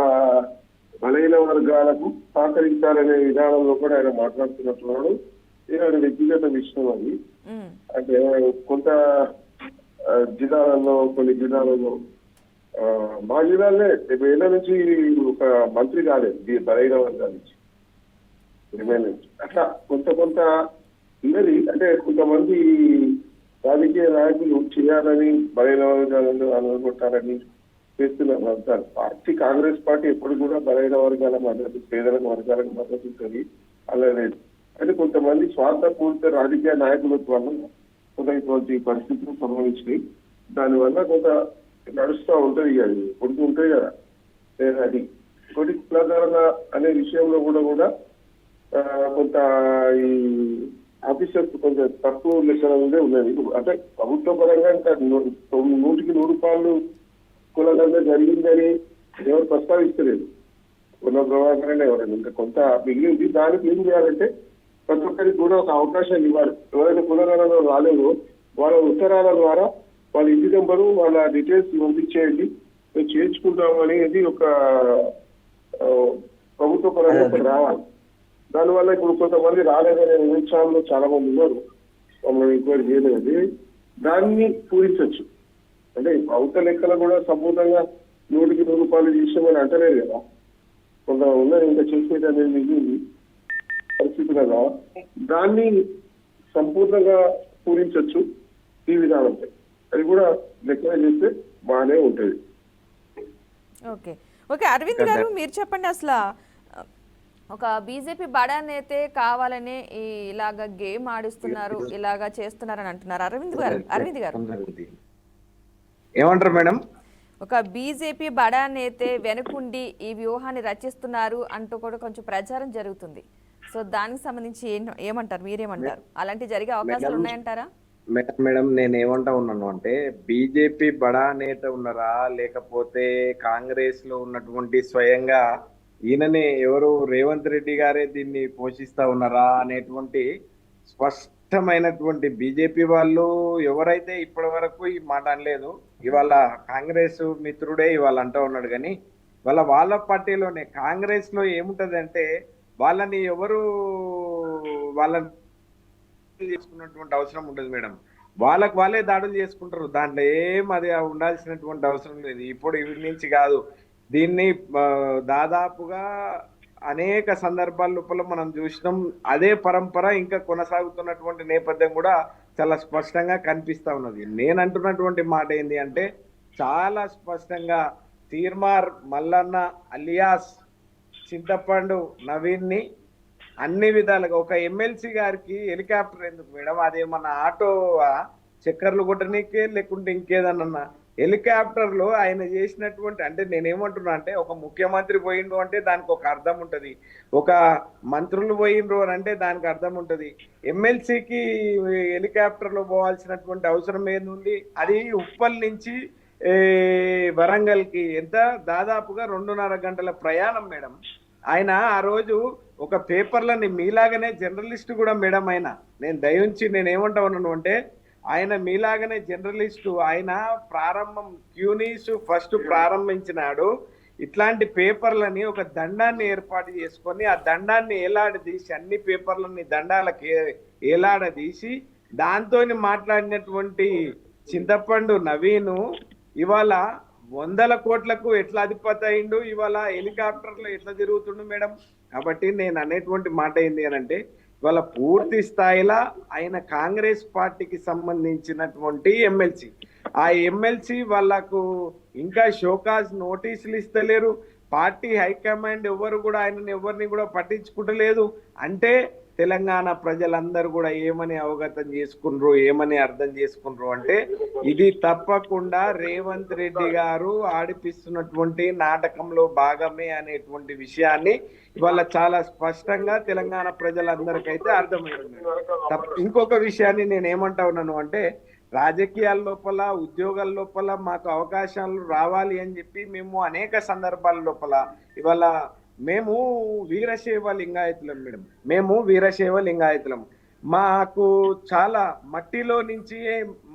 బలహీన వర్గాలకు సహకరించాలనే విధానంలో కూడా ఆయన మాట్లాడుతున్నట్టున్నాడు. ఇది వ్యక్తిగత విషయం అది. అంటే కొంత జిల్లాలలో, కొన్ని జిల్లాలలో, మా జిల్లాలే 70 ఏళ్ల నుంచి ఒక మంత్రి కాలేదు బలహీన వర్గాల నుంచి. అట్లా కొంత ఉన్నది. అంటే కొంతమంది రాజకీయ నాయకులు చేయాలని బలహీన వర్గాలను అనుకుంటారని చేస్తున్నారు అంటారు. పార్టీ, కాంగ్రెస్ పార్టీ ఎప్పుడు కూడా బలహీన వర్గాల మద్దతు, పేదల వర్గాలకు మద్దతు ఉంటుంది అలానే. అంటే కొంతమంది స్వార్థపూరిత రాజకీయ నాయకుల వల్ల కొంత ఇటువంటి పరిస్థితులు సంభవించినాయి. దానివల్ల కొంత నడుస్తూ ఉంటది, అది కొడుతూ ఉంటాయి కదా. అది కొద్ది కులధారణ అనే విషయంలో కూడా కొంత ఈ ఆఫీసర్స్ కొంచెం తక్కువ లెక్కలే ఉన్నది. అంటే ప్రభుత్వ పరంగా ఇంకా 100కి 100 కులగంగా జరిగిందని ఎవరు ప్రస్తావిస్తలేదు. కుల ప్రభాకరణ ఎవరైనా ఇంకా కొంత మిగిలింది. దానికి ఏం చేయాలంటే ప్రతి ఒక్కరికి కూడా ఒక అవకాశాలు ఇవ్వాలి. ఎవరైతే కులగణలో రాలేదో వాళ్ళ ఉత్తరాల ద్వారా వాళ్ళ ఇంటి నెంబరు, వాళ్ళ డీటెయిల్స్ పంపించేయండి, మేము చేర్చుకుంటాం అనేది ఒక ప్రభుత్వ పరంగా రావాలి. దానివల్ల ఇప్పుడు కొంతమంది రాలేదనే నిరుత్సాహంలో చాలా మంది ఉన్నారు. మమ్మల్ని ఎంక్వైరీ చేయలేదు. దాన్ని పూరించవచ్చు. అంటే ప్రభుత్వ లెక్కలు కూడా సంపూర్ణంగా 100కి 100 చేసామని అంటలేదు కదా. కొంత ఉన్నది ఇంకా చేసేది అనేది మిగిలింది పరిస్థితి కదా. దాన్ని సంపూర్ణంగా పూరించవచ్చు ఈ విధానంపై. అది కూడా లెక్కన చేస్తే బాగానే ఉంటుంది. ఓకే ఓకే అరవింద్ గారు, మీరు చెప్పండి అసలు ఒక బీజేపీ బడా నేతే కావాలని ఇలాగా గేమ్ ఆడిస్తున్నారు, ఇలాగా చేస్తున్నారని అంటున్నారు. అరవింద్ గారు ఏమంటారు మేడం? ఒక బీజేపీ బడా నేతే వెనుకుండి ఈ వ్యూహాన్ని రచిస్తున్నారు అంటూ కూడా కొంచెం ప్రచారం జరుగుతుంది. సో దానికి సంబంధించి ఏమంటారు, మీరేమంటారు? అలాంటి జరిగే అవకాశాలు ఉన్నాయంటారా? మేడం నేను ఏమంటా ఉన్నాను అంటే, బీజేపీ బడా నేత ఉన్నారా, లేకపోతే కాంగ్రెస్ లో ఉన్నటువంటి స్వయంగా ఈయననే ఎవరు రేవంత్ రెడ్డి గారే దీన్ని పోషిస్తా ఉన్నారా అనేటువంటి స్పష్టమైనటువంటి బీజేపీ వాళ్ళు ఎవరైతే ఇప్పటి వరకు ఈ మాట అనలేదు. ఇవాళ కాంగ్రెస్ మిత్రుడే ఇవాళ అంటూ ఉన్నాడు. కానీ వాళ్ళ పార్టీలోనే కాంగ్రెస్ లో ఏముంటది అంటే, వాళ్ళని ఎవరు వాళ్ళని చేసుకున్నటువంటి అవసరం ఉండదు మేడం. వాళ్ళకు వాళ్ళే దాడులు చేసుకుంటారు. దాంట్లో ఏం అది ఉండాల్సినటువంటి అవసరం లేదు. ఇప్పుడు ఇవి నుంచి కాదు, దీన్ని దాదాపుగా అనేక సందర్భాల లోపల మనం చూసినాం. అదే పరంపర ఇంకా కొనసాగుతున్నటువంటి నేపథ్యం కూడా చాలా స్పష్టంగా కనిపిస్తా ఉన్నది. నేను అంటున్నటువంటి మాట ఏంటి అంటే, చాలా స్పష్టంగా తీన్మార్ మల్లన్న అలియాస్ చింతపండు నవీన్ ని అన్ని విధాలుగా ఒక ఎమ్మెల్సీ గారికి హెలికాప్టర్ ఎందుకు మేడం? అదేమన్నా ఆటో చక్కర్లు కొట్టనీకే లేకుంటే ఇంకేదన్నా? హెలికాప్టర్ లో ఆయన చేసినటువంటి, అంటే నేనేమంటున్నా అంటే, ఒక ముఖ్యమంత్రి పోయిండ్రు అంటే దానికి ఒక అర్థం ఉంటది, ఒక మంత్రులు పోయిండ్రు అని అంటే దానికి అర్థం ఉంటది. ఎమ్మెల్సీకి హెలికాప్టర్ లో పోవాల్సినటువంటి అవసరం ఏంది? అది ఉప్పల్ నుంచి వరంగల్ కి ఎంత దాదాపుగా 2.5 గంటల ప్రయాణం మేడం. ఆయన ఆ రోజు ఒక పేపర్లని మీలాగానే జర్నలిస్ట్ కూడా మేడం. ఆయన నేను దయించి నేనేమంటా ఉన్నాను అంటే, ఆయన మీలాగానే జర్నలిస్టు. ఆయన ప్రారంభం క్యూనీస్ ఫస్ట్ ప్రారంభించినాడు. ఇట్లాంటి పేపర్లని ఒక దండాన్ని ఏర్పాటు చేసుకొని ఆ దండాన్ని ఏలాడదీసి, అన్ని పేపర్లని దండాలకు ఏలాడదీసి దాంతోని మాట్లాడినటువంటి చింతపండు నవీను ఇవాళ 100 కోట్లకు ఎట్లా అధిపతి అయిండు, ఇవాళ హెలికాప్టర్లో ఎట్లా తిరుగుతుండు మేడం. కాబట్టి నేను అనేటువంటి మాట ఏంటి అని అంటే, ఇవాళ పూర్తి స్థాయిలో ఆయన కాంగ్రెస్ పార్టీకి సంబంధించినటువంటి ఎమ్మెల్సీ. ఆ ఎమ్మెల్సీ వాళ్ళకు ఇంకా షోకాజ్ నోటీసులు ఇస్తలేరు. పార్టీ హైకమాండ్ ఎవరు కూడా ఆయనని ఎవరిని కూడా పట్టించుకుంటలేదు. అంటే తెలంగాణ ప్రజలందరూ కూడా ఏమని అవగతం చేసుకుండ్రు, ఏమని అర్థం చేసుకుండ్రు అంటే, ఇది తప్పకుండా రేవంత్ రెడ్డి గారు ఆడిపిస్తున్నటువంటి నాటకంలో భాగమే అనేటువంటి విషయాన్ని ఇవాళ చాలా స్పష్టంగా తెలంగాణ ప్రజలందరికైతే అర్థమైంది. ఇంకొక విషయాన్ని నేను ఏమంటా ఉన్నాను అంటే, రాజకీయాల లోపల, ఉద్యోగాల లోపల మాకు అవకాశాలు రావాలి అని చెప్పి మేము అనేక సందర్భాల లోపల ఇవాళ మేము వీరశైవ లింగాయతులం మేడం. మేము వీరశైవ లింగాయతులం. మాకు చాలా మట్టిలో నుంచి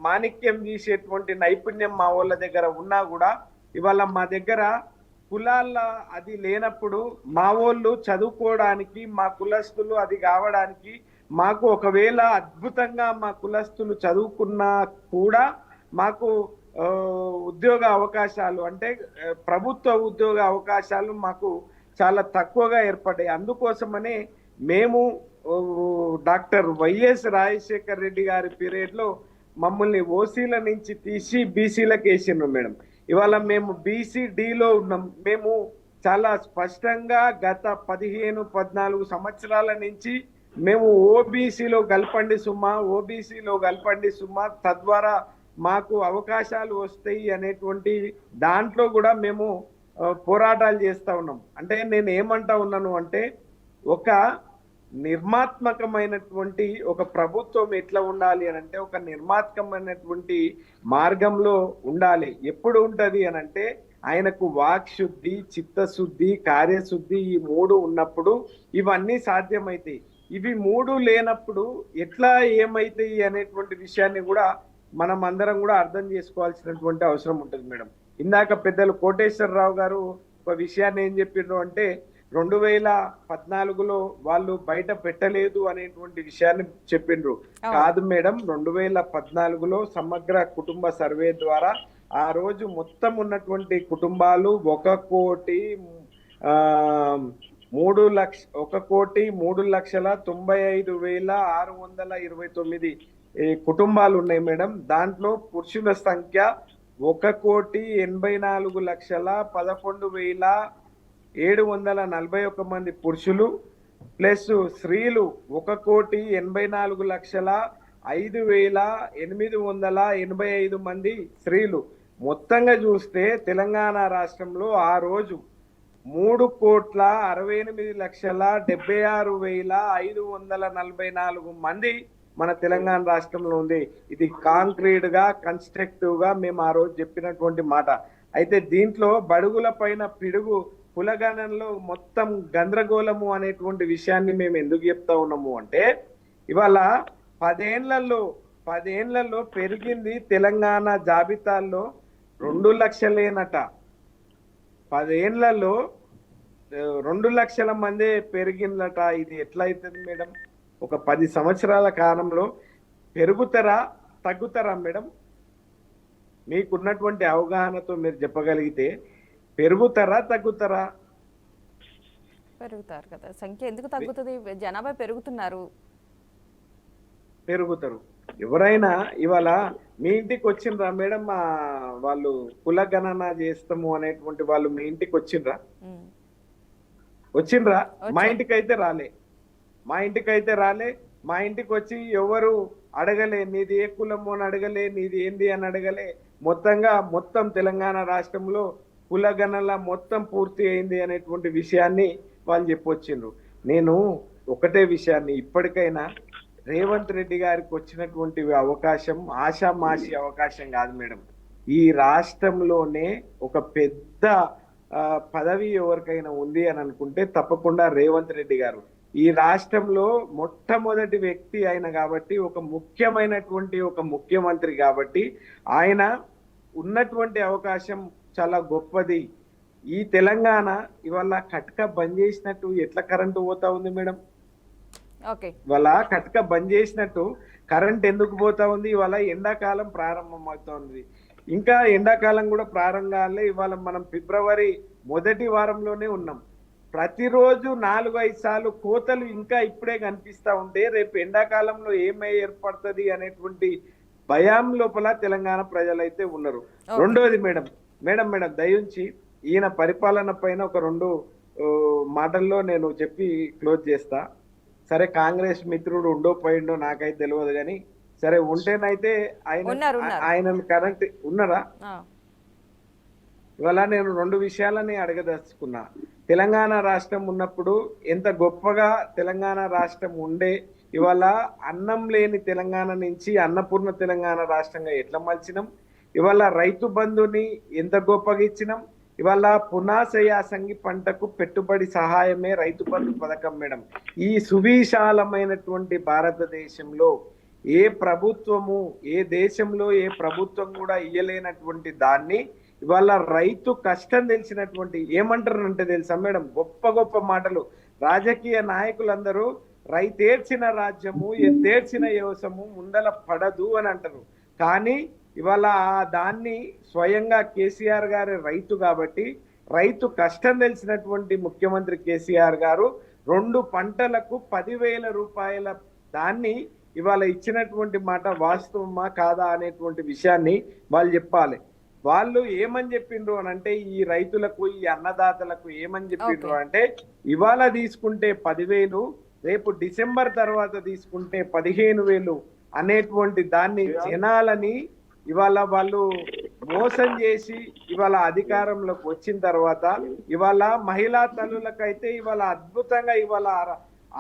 మాణిక్యం తీసేటువంటి నైపుణ్యం మా వాళ్ళ దగ్గర ఉన్నా కూడా ఇవాళ మా దగ్గర కులాల అది లేనప్పుడు మా వాళ్ళు చదువుకోవడానికి, మా కులస్తులు అది కావడానికి, మాకు ఒకవేళ అద్భుతంగా మా కులస్తులు చదువుకున్నా కూడా మాకు ఉద్యోగ అవకాశాలు అంటే ప్రభుత్వ ఉద్యోగ అవకాశాలు మాకు చాలా తక్కువగా ఏర్పడ్డాయి. అందుకోసమనే మేము డాక్టర్ వైఎస్ రాజశేఖర్ రెడ్డి గారి పీరియడ్లో మమ్మల్ని ఓసీల నుంచి తీసి బీసీలకు వేసిండ్రు మేడం. ఇవాళ మేము బీసీడీలో ఉన్నాం. మేము చాలా స్పష్టంగా గత 15-14 సంవత్సరాల నుంచి మేము ఓబీసీలో కలపండి సుమా, ఓబీసీలో కలపండి సుమా, తద్వారా మాకు అవకాశాలు వస్తాయి అనేటువంటి దాంట్లో కూడా మేము పోరాటాలు చేస్తూ ఉన్నాం. అంటే నేను ఏమంటా ఉన్నాను అంటే, ఒక నిర్మాత్మకమైనటువంటి ఒక ప్రభుత్వం ఎట్లా ఉండాలి అని అంటే, ఒక నిర్మాత్మకమైనటువంటి మార్గంలో ఉండాలి. ఎప్పుడు ఉంటది అని అంటే, ఆయనకు వాక్శుద్ధి, చిత్తశుద్ధి, కార్యశుద్ధి ఈ 3 ఉన్నప్పుడు ఇవన్నీ సాధ్యమైతాయి. ఇవి 3 లేనప్పుడు ఎట్లా ఏమైతాయి అనేటువంటి విషయాన్ని కూడా మనం అందరం కూడా అర్థం చేసుకోవాల్సినటువంటి అవసరం ఉంటుంది మేడం. ఇందాక పెద్దలు కోటేశ్వరరావు గారు ఒక విషయాన్ని ఏం చెప్పిండ్రు అంటే, 2014లో వాళ్ళు బయట పెట్టలేదు అనేటువంటి విషయాన్ని చెప్పిండ్రు. కాదు మేడం, 2014లో సమగ్ర కుటుంబ సర్వే ద్వారా ఆ రోజు మొత్తం ఉన్నటువంటి కుటుంబాలు 1,03,95,629 కుటుంబాలు ఉన్నాయి మేడం. దాంట్లో పురుషుల సంఖ్య 1,84,11,741 మంది పురుషులు, ప్లస్ స్త్రీలు 1,84,05,885 మంది స్త్రీలు. మొత్తంగా చూస్తే తెలంగాణ రాష్ట్రంలో ఆ రోజు 3,68,76,544 మంది మన తెలంగాణ రాష్ట్రంలో ఉంది. ఇది కాంక్రీట్ గా, కన్స్ట్రక్టివ్ గా మేము ఆ రోజు చెప్పినటువంటి మాట. అయితే దీంట్లో బడుగుల పైన పిడుగు కులగణంలో మొత్తం గందరగోళము అనేటువంటి విషయాన్ని మేము ఎందుకు చెప్తా ఉన్నాము అంటే, ఇవాళ 10 ఏళ్లలో పెరిగింది తెలంగాణ జాబితాల్లో 2 లక్షలేనట. 10 ఏళ్లలో 2 లక్షల మందే పెరిగిందట. ఇది ఎట్లా అవుతుంది మేడం? ఒక 10 సంవత్సరాల కాలంలో పెరుగుతారా తగ్గుతారా మేడం? మీకున్నటువంటి అవగాహనతో మీరు చెప్పగలిగితే పెరుగుతారా తగ్గుతారా? పెరుగుతారు కదా. సంఖ్య ఎందుకు తగ్గుతుంది? జనాభా పెరుగుతున్నారు. పెరుగుతారు. ఎవరైనా ఇవాళ మీ ఇంటికి వచ్చిండ్రా మేడం? వాళ్ళు కుల గణన చేస్తాము అనేటువంటి వాళ్ళు మీ ఇంటికి వచ్చిండ్రా? మా ఇంటికి అయితే రాలే. మా ఇంటికి అయితే రాలే, మా ఇంటికి వచ్చి ఎవరు అడగలే నీది ఏ కులము అని అడగలే, నీది ఏంది అని అడగలే. మొత్తం తెలంగాణ రాష్ట్రంలో కులగణన మొత్తం పూర్తి అయింది అనేటువంటి విషయాన్ని వాళ్ళు చెప్పొచ్చిండ్రు. నేను ఒకటే విషయాన్ని, ఇప్పటికైనా రేవంత్ రెడ్డి గారికి వచ్చినటువంటి అవకాశం ఆషామాషి అవకాశం కాదు మేడం. ఈ రాష్ట్రంలోనే ఒక పెద్ద పదవి ఎవరికైనా ఉంది అని అనుకుంటే తప్పకుండా రేవంత్ రెడ్డి గారు. ఈ రాష్ట్రంలో మొట్టమొదటి వ్యక్తి ఆయన కాబట్టి, ఒక ముఖ్యమైనటువంటి ఒక ముఖ్యమంత్రి కాబట్టి ఆయన ఉన్నటువంటి అవకాశం చాలా గొప్పది. ఈ తెలంగాణ ఇవాళ కట్క బంద్ చేసినట్టు ఎట్లా కరెంటు పోతా ఉంది మేడం? ఓకే, ఇవాళ కట్క బంద్ చేసినట్టు కరెంట్ ఎందుకు పోతా ఉంది? ఇవాళ ఎండాకాలం ప్రారంభం అవుతా ఉంది, ఇంకా ఎండాకాలం కూడా ప్రారంభం కాలే. ఇవాళ మనం ఫిబ్రవరి మొదటి వారంలోనే ఉన్నాం. ప్రతిరోజు 4-5 సార్లు కోతలు ఇంకా ఇప్పుడే కనిపిస్తా ఉంటే రేపు ఎండాకాలంలో ఏమై ఏర్పడుతుంది అనేటువంటి భయం లోపల తెలంగాణ ప్రజలైతే ఉన్నారు. రెండోది మేడం దయించి ఈయన పరిపాలన పైన ఒక 2 మాటల్లో నేను చెప్పి క్లోజ్ చేస్తా. సరే, కాంగ్రెస్ మిత్రుడు ఉండో పోయిండో నాకైతే తెలియదు, కానీ సరే ఉంటేనైతే ఆయన కరెంట్ ఉన్నారా? ఇవాళ నేను 2 విషయాలని అడగదలుచుకున్నా. తెలంగాణ రాష్ట్రం ఉన్నప్పుడు ఎంత గొప్పగా తెలంగాణ రాష్ట్రం ఉండే, ఇవాళ అన్నం లేని తెలంగాణ నుంచి అన్నపూర్ణ తెలంగాణ రాష్ట్రంగా ఎట్లా మలిచినాం? ఇవాళ రైతు బంధుని ఎంత గొప్పగా ఇచ్చినాం? ఇవాళ పునాస యాసంగి పంటకు పెట్టుబడి సహాయమే రైతు బంధు పథకం మేడం. ఈ సువిశాలమైనటువంటి భారతదేశంలో ఏ ప్రభుత్వము, ఏ దేశంలో ఏ ప్రభుత్వం కూడా ఇయ్యలేనటువంటి దాన్ని ఇవాళ రైతు కష్టం తెలిసినటువంటి, ఏమంటారంటే తెలుసా మేడం, గొప్ప గొప్ప మాటలు రాజకీయ నాయకులందరూ రైతేర్చిన రాజ్యము ఎత్తేర్చిన వ్యవసాయము ముందల పడదు అని అంటారు. కానీ ఇవాళ దాన్ని స్వయంగా కేసీఆర్ గారి రైతు కాబట్టి, రైతు కష్టం తెలిసినటువంటి ముఖ్యమంత్రి కేసీఆర్ గారు 2 పంటలకు 10,000 రూపాయల దాన్ని ఇవాళ ఇచ్చినటువంటి మాట వాస్తవమా కాదా అనేటువంటి విషయాన్ని వాళ్ళు చెప్పాలి. వాళ్ళు ఏమని చెప్పిండ్రు అని అంటే, ఈ రైతులకు ఈ అన్నదాతలకు ఏమని చెప్పిండ్రు అంటే, ఇవాళ తీసుకుంటే 10,000, రేపు డిసెంబర్ తర్వాత తీసుకుంటే 15,000 అనేటువంటి దాన్ని జనాలని ఇవాళ వాళ్ళు మోసం చేసి ఇవాళ అధికారంలోకి వచ్చిన తర్వాత ఇవాళ మహిళా తల్లులకైతే ఇవాళ అద్భుతంగా ఇవాళ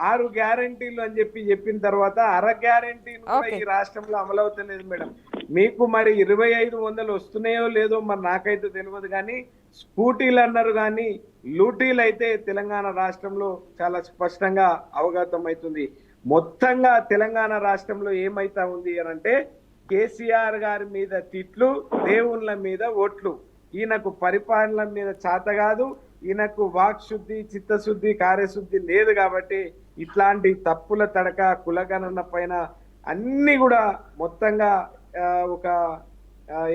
6 గ్యారంటీలు అని చెప్పిన తర్వాత 1/2 గ్యారంటీలు కూడా ఈ రాష్ట్రంలో అమలవుతలేదు మేడం. మీకు మరి 2,500 వస్తున్నాయో లేదో మరి నాకైతే తెలియదు, కానీ స్కూటీలు అన్నారు, కానీ లూటీలు అయితే తెలంగాణ రాష్ట్రంలో చాలా స్పష్టంగా అవగతం అవుతుంది. మొత్తంగా తెలంగాణ రాష్ట్రంలో ఏమైతా ఉంది అని అంటే, కేసీఆర్ గారి మీద తిట్లు, దేవుళ్ళ మీద ఓట్లు. ఈయనకు పరిపాలన మీద చేత కాదు, ఈయనకు వాక్శుద్ధి, చిత్తశుద్ధి, కార్యశుద్ధి లేదు కాబట్టి ఇట్లాంటి తప్పుల తడక కులగణన పైన అన్ని కూడా మొత్తంగా ఒక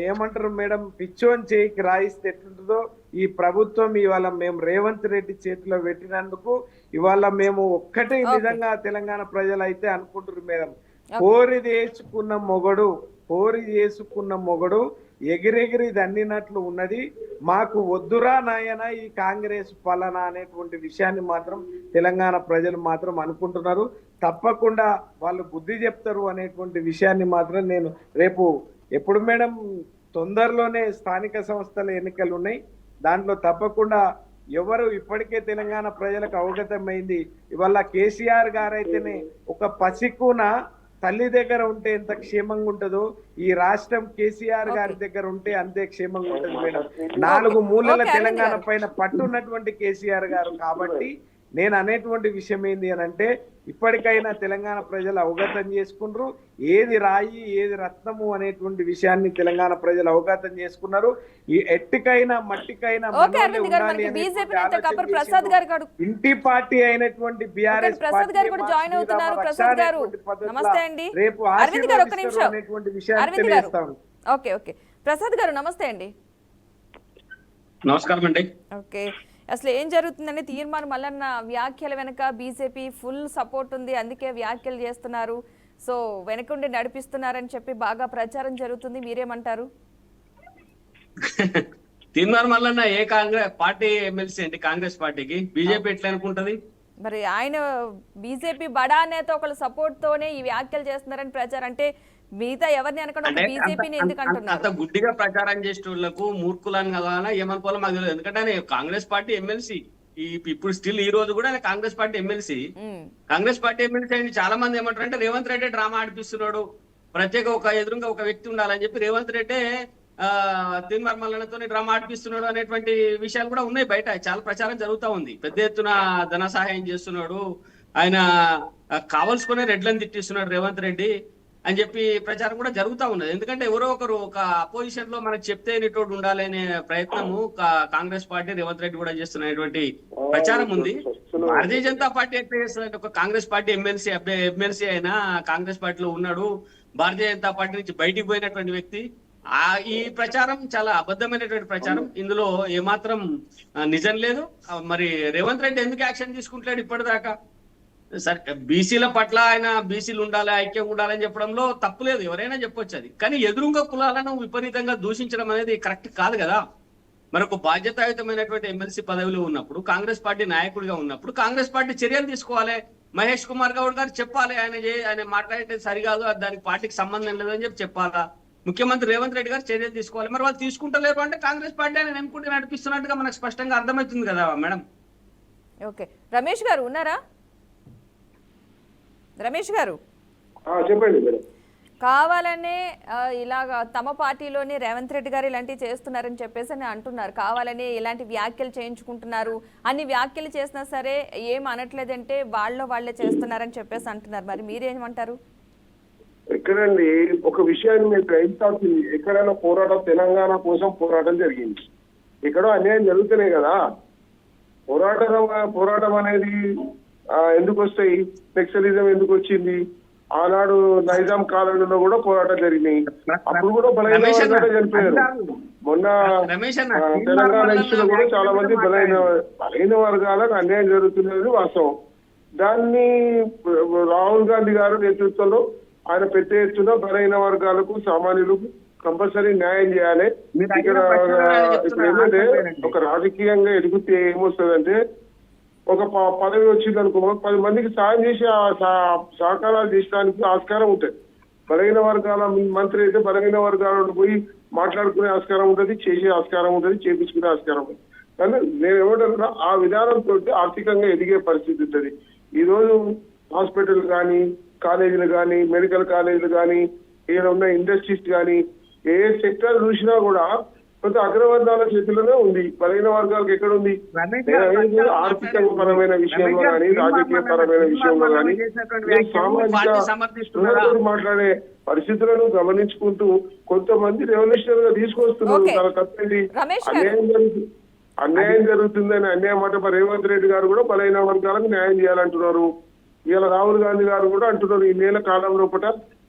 ఏమంటారు మేడం, పిచ్చోన్ చేయికి రాయిస్తే ఎట్లుంటుందో ఈ ప్రభుత్వం ఇవాళ మేము రేవంత్ రెడ్డి చేతిలో పెట్టినందుకు ఇవాళ మేము ఒక్కటే విధంగా తెలంగాణ ప్రజలు అయితే అనుకుంటారు మేడం, కోరి చేసుకున్న మొగడు ఎగిరెగిరి దండినట్లు ఉన్నది, మాకు వద్దురా నాయన ఈ కాంగ్రెస్ పాలన అనేటువంటి విషయాన్ని మాత్రం తెలంగాణ ప్రజలు మాత్రం అనుకుంటున్నారు. తప్పకుండా వాళ్ళు బుద్ధి చెప్తారు అనేటువంటి విషయాన్ని మాత్రం నేను రేపు ఎప్పుడు మేడం, తొందరలోనే స్థానిక సంస్థల ఎన్నికలు ఉన్నాయి, దాంట్లో తప్పకుండా ఎవరు ఇప్పటికే తెలంగాణ ప్రజలకు అవగతమైంది. ఇవాళ కేసీఆర్ గారైతేనే ఒక పసికూన తల్లి దగ్గర ఉంటే ఎంత క్షేమంగా ఉంటుందో ఈ రాష్ట్రం కేసీఆర్ గారి దగ్గర ఉంటే అంతే క్షేమంగా ఉంటుంది మేడం. 4 మూలల తెలంగాణ పైన పట్టున్నటువంటి కేసీఆర్ గారు కాబట్టి నేను అనేటువంటి విషయం ఏంది అని అంటే, ఇప్పటికైనా తెలంగాణ ప్రజలు అవగతం చేసుకుంటారు, ఏది రాయి ఏది రత్నము అనేటువంటి విషయాన్ని తెలంగాణ ప్రజలు అవగతం చేసుకున్నారు. ఈ ఎట్టికైనా మట్టికైనా ఇంటి పార్టీ అయినటువంటి బీఆర్ఎస్ రేపు అనేటువంటి విషయాన్ని తెలియజేస్తాను. ప్రసాద్ గారు నమస్తే అండి. నమస్కారం అండి. ఓకే, అసలు ఏం జరుగుతుందంటే, తీర్మానం మల్లన్న వ్యాఖ్యల వెనక బీజేపీ ఫుల్ సపోర్ట్ ఉంది, అందుకే వ్యాఖ్యలు చేస్తున్నారు, సో వెనకుండి నడిపిస్తున్నారని చెప్పి బాగా ప్రచారం జరుగుతుంది, మీరేమంటారు? తీర్మానం మల్లన్న ఏ కాంగ్రెస్ పార్టీ ఎమ్మెల్సీ అండి? కాంగ్రెస్ పార్టీకి బీజేపీ ఎట్లా అనుకుంటది? మరి ఆయన బీజేపీ బడా నేత ఒకళ్ళ సపోర్ట్ తోనే ఈ వ్యాఖ్యలు చేస్తున్నారని ప్రచారం అంటే మిగతా ఎవరిని అనకుండా అంటే బీజేపీని ఎందుకు అంత అంటున్నారు? గుడ్డిగా ప్రచారం చేసేటోళ్లకు మూర్ఖులని కదా ఏమనుకోవాలో మాకు తెలియదు. ఎందుకంటే ఆయన కాంగ్రెస్ పార్టీ ఎమ్మెల్సీ ఇప్పుడు స్టిల్ ఈ రోజు కూడా ఆయన కాంగ్రెస్ పార్టీ ఎమ్మెల్సీ. ఉమ్. కాంగ్రెస్ పార్టీ ఎమ్మెల్సీ అని చాలా మంది ఏమంటారు అంటే రేవంత్ రెడ్డి డ్రామా ఆడిపిస్తున్నాడు, ప్రత్యేక ఒక ఎదురుగా ఒక వ్యక్తి ఉండాలని చెప్పి రేవంత్ రెడ్డి తీన్మార్ మల్లన్నతో డ్రామా ఆడిపిస్తున్నాడు అనేటువంటి విషయాలు కూడా ఉన్నాయి బయట. చాలా ప్రచారం జరుగుతా ఉంది. పెద్ద ఎత్తున ధన సహాయం చేస్తున్నాడు ఆయన, కావలసుకునే రెడ్లను తిట్టిస్తున్నాడు రేవంత్ రెడ్డి అని చెప్పి ప్రచారం కూడా జరుగుతా ఉన్నది. ఎందుకంటే ఎవరో ఒకరు ఒక అపోజిషన్ లో మనకు చెప్తే ఇటువంటి ఉండాలనే ప్రయత్నము కాంగ్రెస్ పార్టీ రేవంత్ రెడ్డి కూడా చేస్తున్నటువంటి ప్రచారం ఉంది. భారతీయ జనతా పార్టీ ఎట్లా చేస్తుంది? ఒక కాంగ్రెస్ పార్టీ ఎమ్మెల్సీ అయినా కాంగ్రెస్ పార్టీలో ఉన్నాడు, భారతీయ జనతా పార్టీ నుంచి బయటికి పోయినటువంటి వ్యక్తి. ఈ ప్రచారం చాలా అబద్ధమైనటువంటి ప్రచారం, ఇందులో ఏమాత్రం నిజం లేదు. మరి రేవంత్ రెడ్డి ఎందుకు యాక్షన్ తీసుకుంటాడు ఇప్పటిదాకా? సరే బీసీల పట్ల ఆయన బీసీలు ఉండాలి, ఐక్యంగా ఉండాలని చెప్పడంలో తప్పు లేదు, ఎవరైనా చెప్పొచ్చు అది. కానీ ఎదురుగా కులాలను విపరీతంగా దూషించడం అనేది కరెక్ట్ కాదు కదా. మరొక బాధ్యతాయుతమైనటువంటి ఎమ్మెల్సీ పదవిలో ఉన్నప్పుడు, కాంగ్రెస్ పార్టీ నాయకుడిగా ఉన్నప్పుడు కాంగ్రెస్ పార్టీ చర్యలు తీసుకోవాలి. మహేష్ కుమార్ గౌడ్ గారు చెప్పాలి, ఆయన మాట్లాడితే సరికాదు, దానికి పార్టీకి సంబంధం లేదని చెప్పి చెప్పాలా. ముఖ్యమంత్రి రేవంత్ రెడ్డి గారు చర్యలు తీసుకోవాలి. మరి వాళ్ళు తీసుకుంటలేరు అంటే కాంగ్రెస్ పార్టీ ఆయన నమ్ముకుంటే నడిపిస్తున్నట్టుగా మనకు స్పష్టంగా అర్థమవుతుంది కదా మేడం. ఓకే, రమేష్ గారు ఉన్నారా? రమేష్ గారు చెప్పండి మేడం. కావాలనే ఇలాగా తమ పార్టీలోని రేవంత్ రెడ్డి గారు ఇలాంటివి చేస్తున్నారని చెప్పేసి అని అంటున్నారు. కావాలని ఇలాంటి వ్యాఖ్యలు చేయించుకుంటున్నారు, అన్ని వ్యాఖ్యలు చేసినా సరే ఏం అనట్లేదంటే వాళ్ళే చేస్తున్నారని చెప్పేసి అంటున్నారు. మరి మీరేమంటారు? ఎక్కడండి ఒక విషయాన్ని మీరు గ్రహించాల్సింది, ఎక్కడైనా పోరాటం తెలంగాణ కోసం పోరాటం జరిగింది, ఎక్కడో అన్యాయం జరుగుతున్నాయి కదా. పోరాటం అనేది ఎందుకు వస్తాయి? నక్సలిజం ఎందుకు వచ్చింది? ఆనాడు నైజాం కాలంలో కూడా పోరాటం జరిగినాయి, అప్పుడు కూడా బలైన వర్గాలు చనిపోయారు. మొన్న తెలంగాణ ఇష్యూలో కూడా చాలా మంది బలైన వర్గాలకు అన్యాయం జరుగుతున్నది వాస్తవం. దాన్ని రాహుల్ గాంధీ గారు నేతృత్వంలో ఆయన పెద్ద ఎత్తున బలైన వర్గాలకు సామాన్యులకు కంపల్సరీ న్యాయం చేయాలి. ఇక్కడ ఇప్పుడు ఏంటంటే ఒక రాజకీయంగా ఎదిగితే ఏమొస్తుందంటే, ఒక పదవి వచ్చింది అనుకో, 10 మందికి సాయం చేసి సహకారాలు చేయడానికి ఆస్కారం ఉంటుంది. బలహీన వర్గాల మంత్రి అయితే బలహీన వర్గాలను పోయి మాట్లాడుకునే ఆస్కారం ఉంటుంది, చేసే ఆస్కారం ఉంటుంది, చేపించుకునే ఆస్కారం ఉంటుంది. కానీ నేను ఏమంటున్నా, ఆ విధానంతో ఆర్థికంగా ఎదిగే పరిస్థితి ఉంటుంది. ఈ రోజు హాస్పిటల్ కానీ, కాలేజీలు కానీ, మెడికల్ కాలేజీలు కానీ, ఏదైనా ఉన్న ఇండస్ట్రీస్ కానీ, ఏ సెక్టర్ చూసినా కూడా కొంత అగ్రవర్గాల చేతిలోనే ఉంది. బలహీన వర్గాలకు ఎక్కడ ఉంది? ఆర్థిక పరమైన విషయంలో కానీ, రాజకీయ పరమైన విషయంలో కానీ, సామాజిక మాట్లాడే పరిస్థితులను గమనించుకుంటూ కొంతమంది రెవల్యూషనరీ గా తీసుకొస్తున్నారు. చాలా తప్పేంటి? అన్యాయం జరుగుతుందని అన్యాయం మాట రేవంత్ రెడ్డి గారు కూడా బలహీన వర్గాలకు న్యాయం చేయాలంటున్నారు. ఇవాళ రాహుల్ గాంధీ గారు కూడా అంటున్నారు, ఈ నెల కాలం లోపల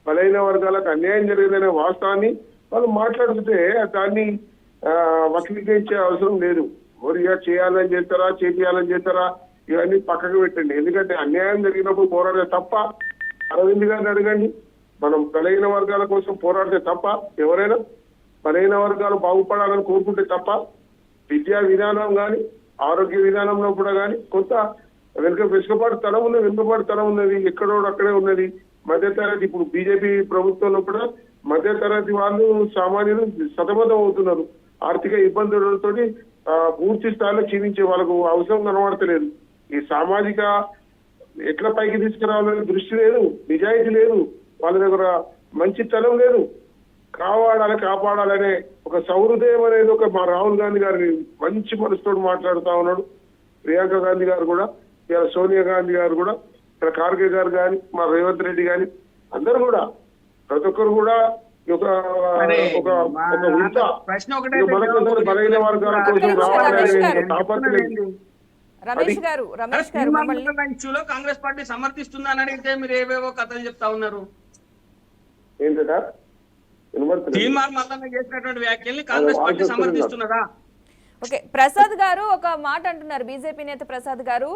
బలహీన వర్గాలకు అన్యాయం జరిగిందనే వాస్తవాన్ని వాళ్ళు మాట్లాడుతుంటే దాన్ని వక్రీకరించే అవసరం లేదు. ఓరిగా చేయాలని చేస్తారా, చేపియాలని చేస్తారా, ఇవన్నీ పక్కకు పెట్టండి. ఎందుకంటే అన్యాయం జరిగినప్పుడు పోరాడే తప్ప, అరవింద్ గారిని అడగండి, మనం బలహీన వర్గాల కోసం పోరాడితే తప్ప, ఎవరైనా బలహీన వర్గాలు బాగుపడాలని కోరుకుంటే తప్ప, విద్యా విధానం కానీ, ఆరోగ్య విధానంలో కూడా కానీ కొంత వెనుకబాటు తరం ఉన్నది, ఎక్కడో అక్కడే ఉన్నది. మధ్యతరగతి ఇప్పుడు బీజేపీ ప్రభుత్వంలో కూడా మధ్యతరగతి వాళ్ళు సామాన్యులు సతమతం అవుతున్నారు. ఆర్థిక ఇబ్బందులతో పూర్తి స్థాయిలో క్షీణించే వాళ్ళకు అవసరం కనబడతలేదు. ఈ సామాజిక ఎట్లా పైకి తీసుకురావాలనే దృష్టి లేదు, నిజాయితీ లేదు, వాళ్ళ దగ్గర మంచితనం లేదు. కాపాడాలనే ఒక సౌహృదయం అనేది ఒక మా రాహుల్ గాంధీ గారిని మంచి మనసుతో మాట్లాడుతా ఉన్నాడు. ప్రియాంక గాంధీ గారు కూడా, ఇలా సోనియా గాంధీ గారు కూడా, ఇక్కడ ఖార్గే గారు కానీ, మా రేవంత్ రెడ్డి కానీ, అందరు కూడా ప్రతి ఒక్కరు కూడా బలహీన వర్గాల కోసం కాంగ్రెస్ పార్టీ సమర్థిస్తుందా అని అడిగితే మీరు ఏవేవో కథలు చెప్తా ఉన్నారు. ఏంటంటే తీన్మార్ మల్లన్న చేసినటువంటి వ్యాఖ్యల్ని కాంగ్రెస్ పార్టీ సమర్థిస్తున్నదా? ఓకే, ప్రసాద్ గారు ఒక మాట అంటున్నారు, బీజేపీ నేత ప్రసాద్ గారు,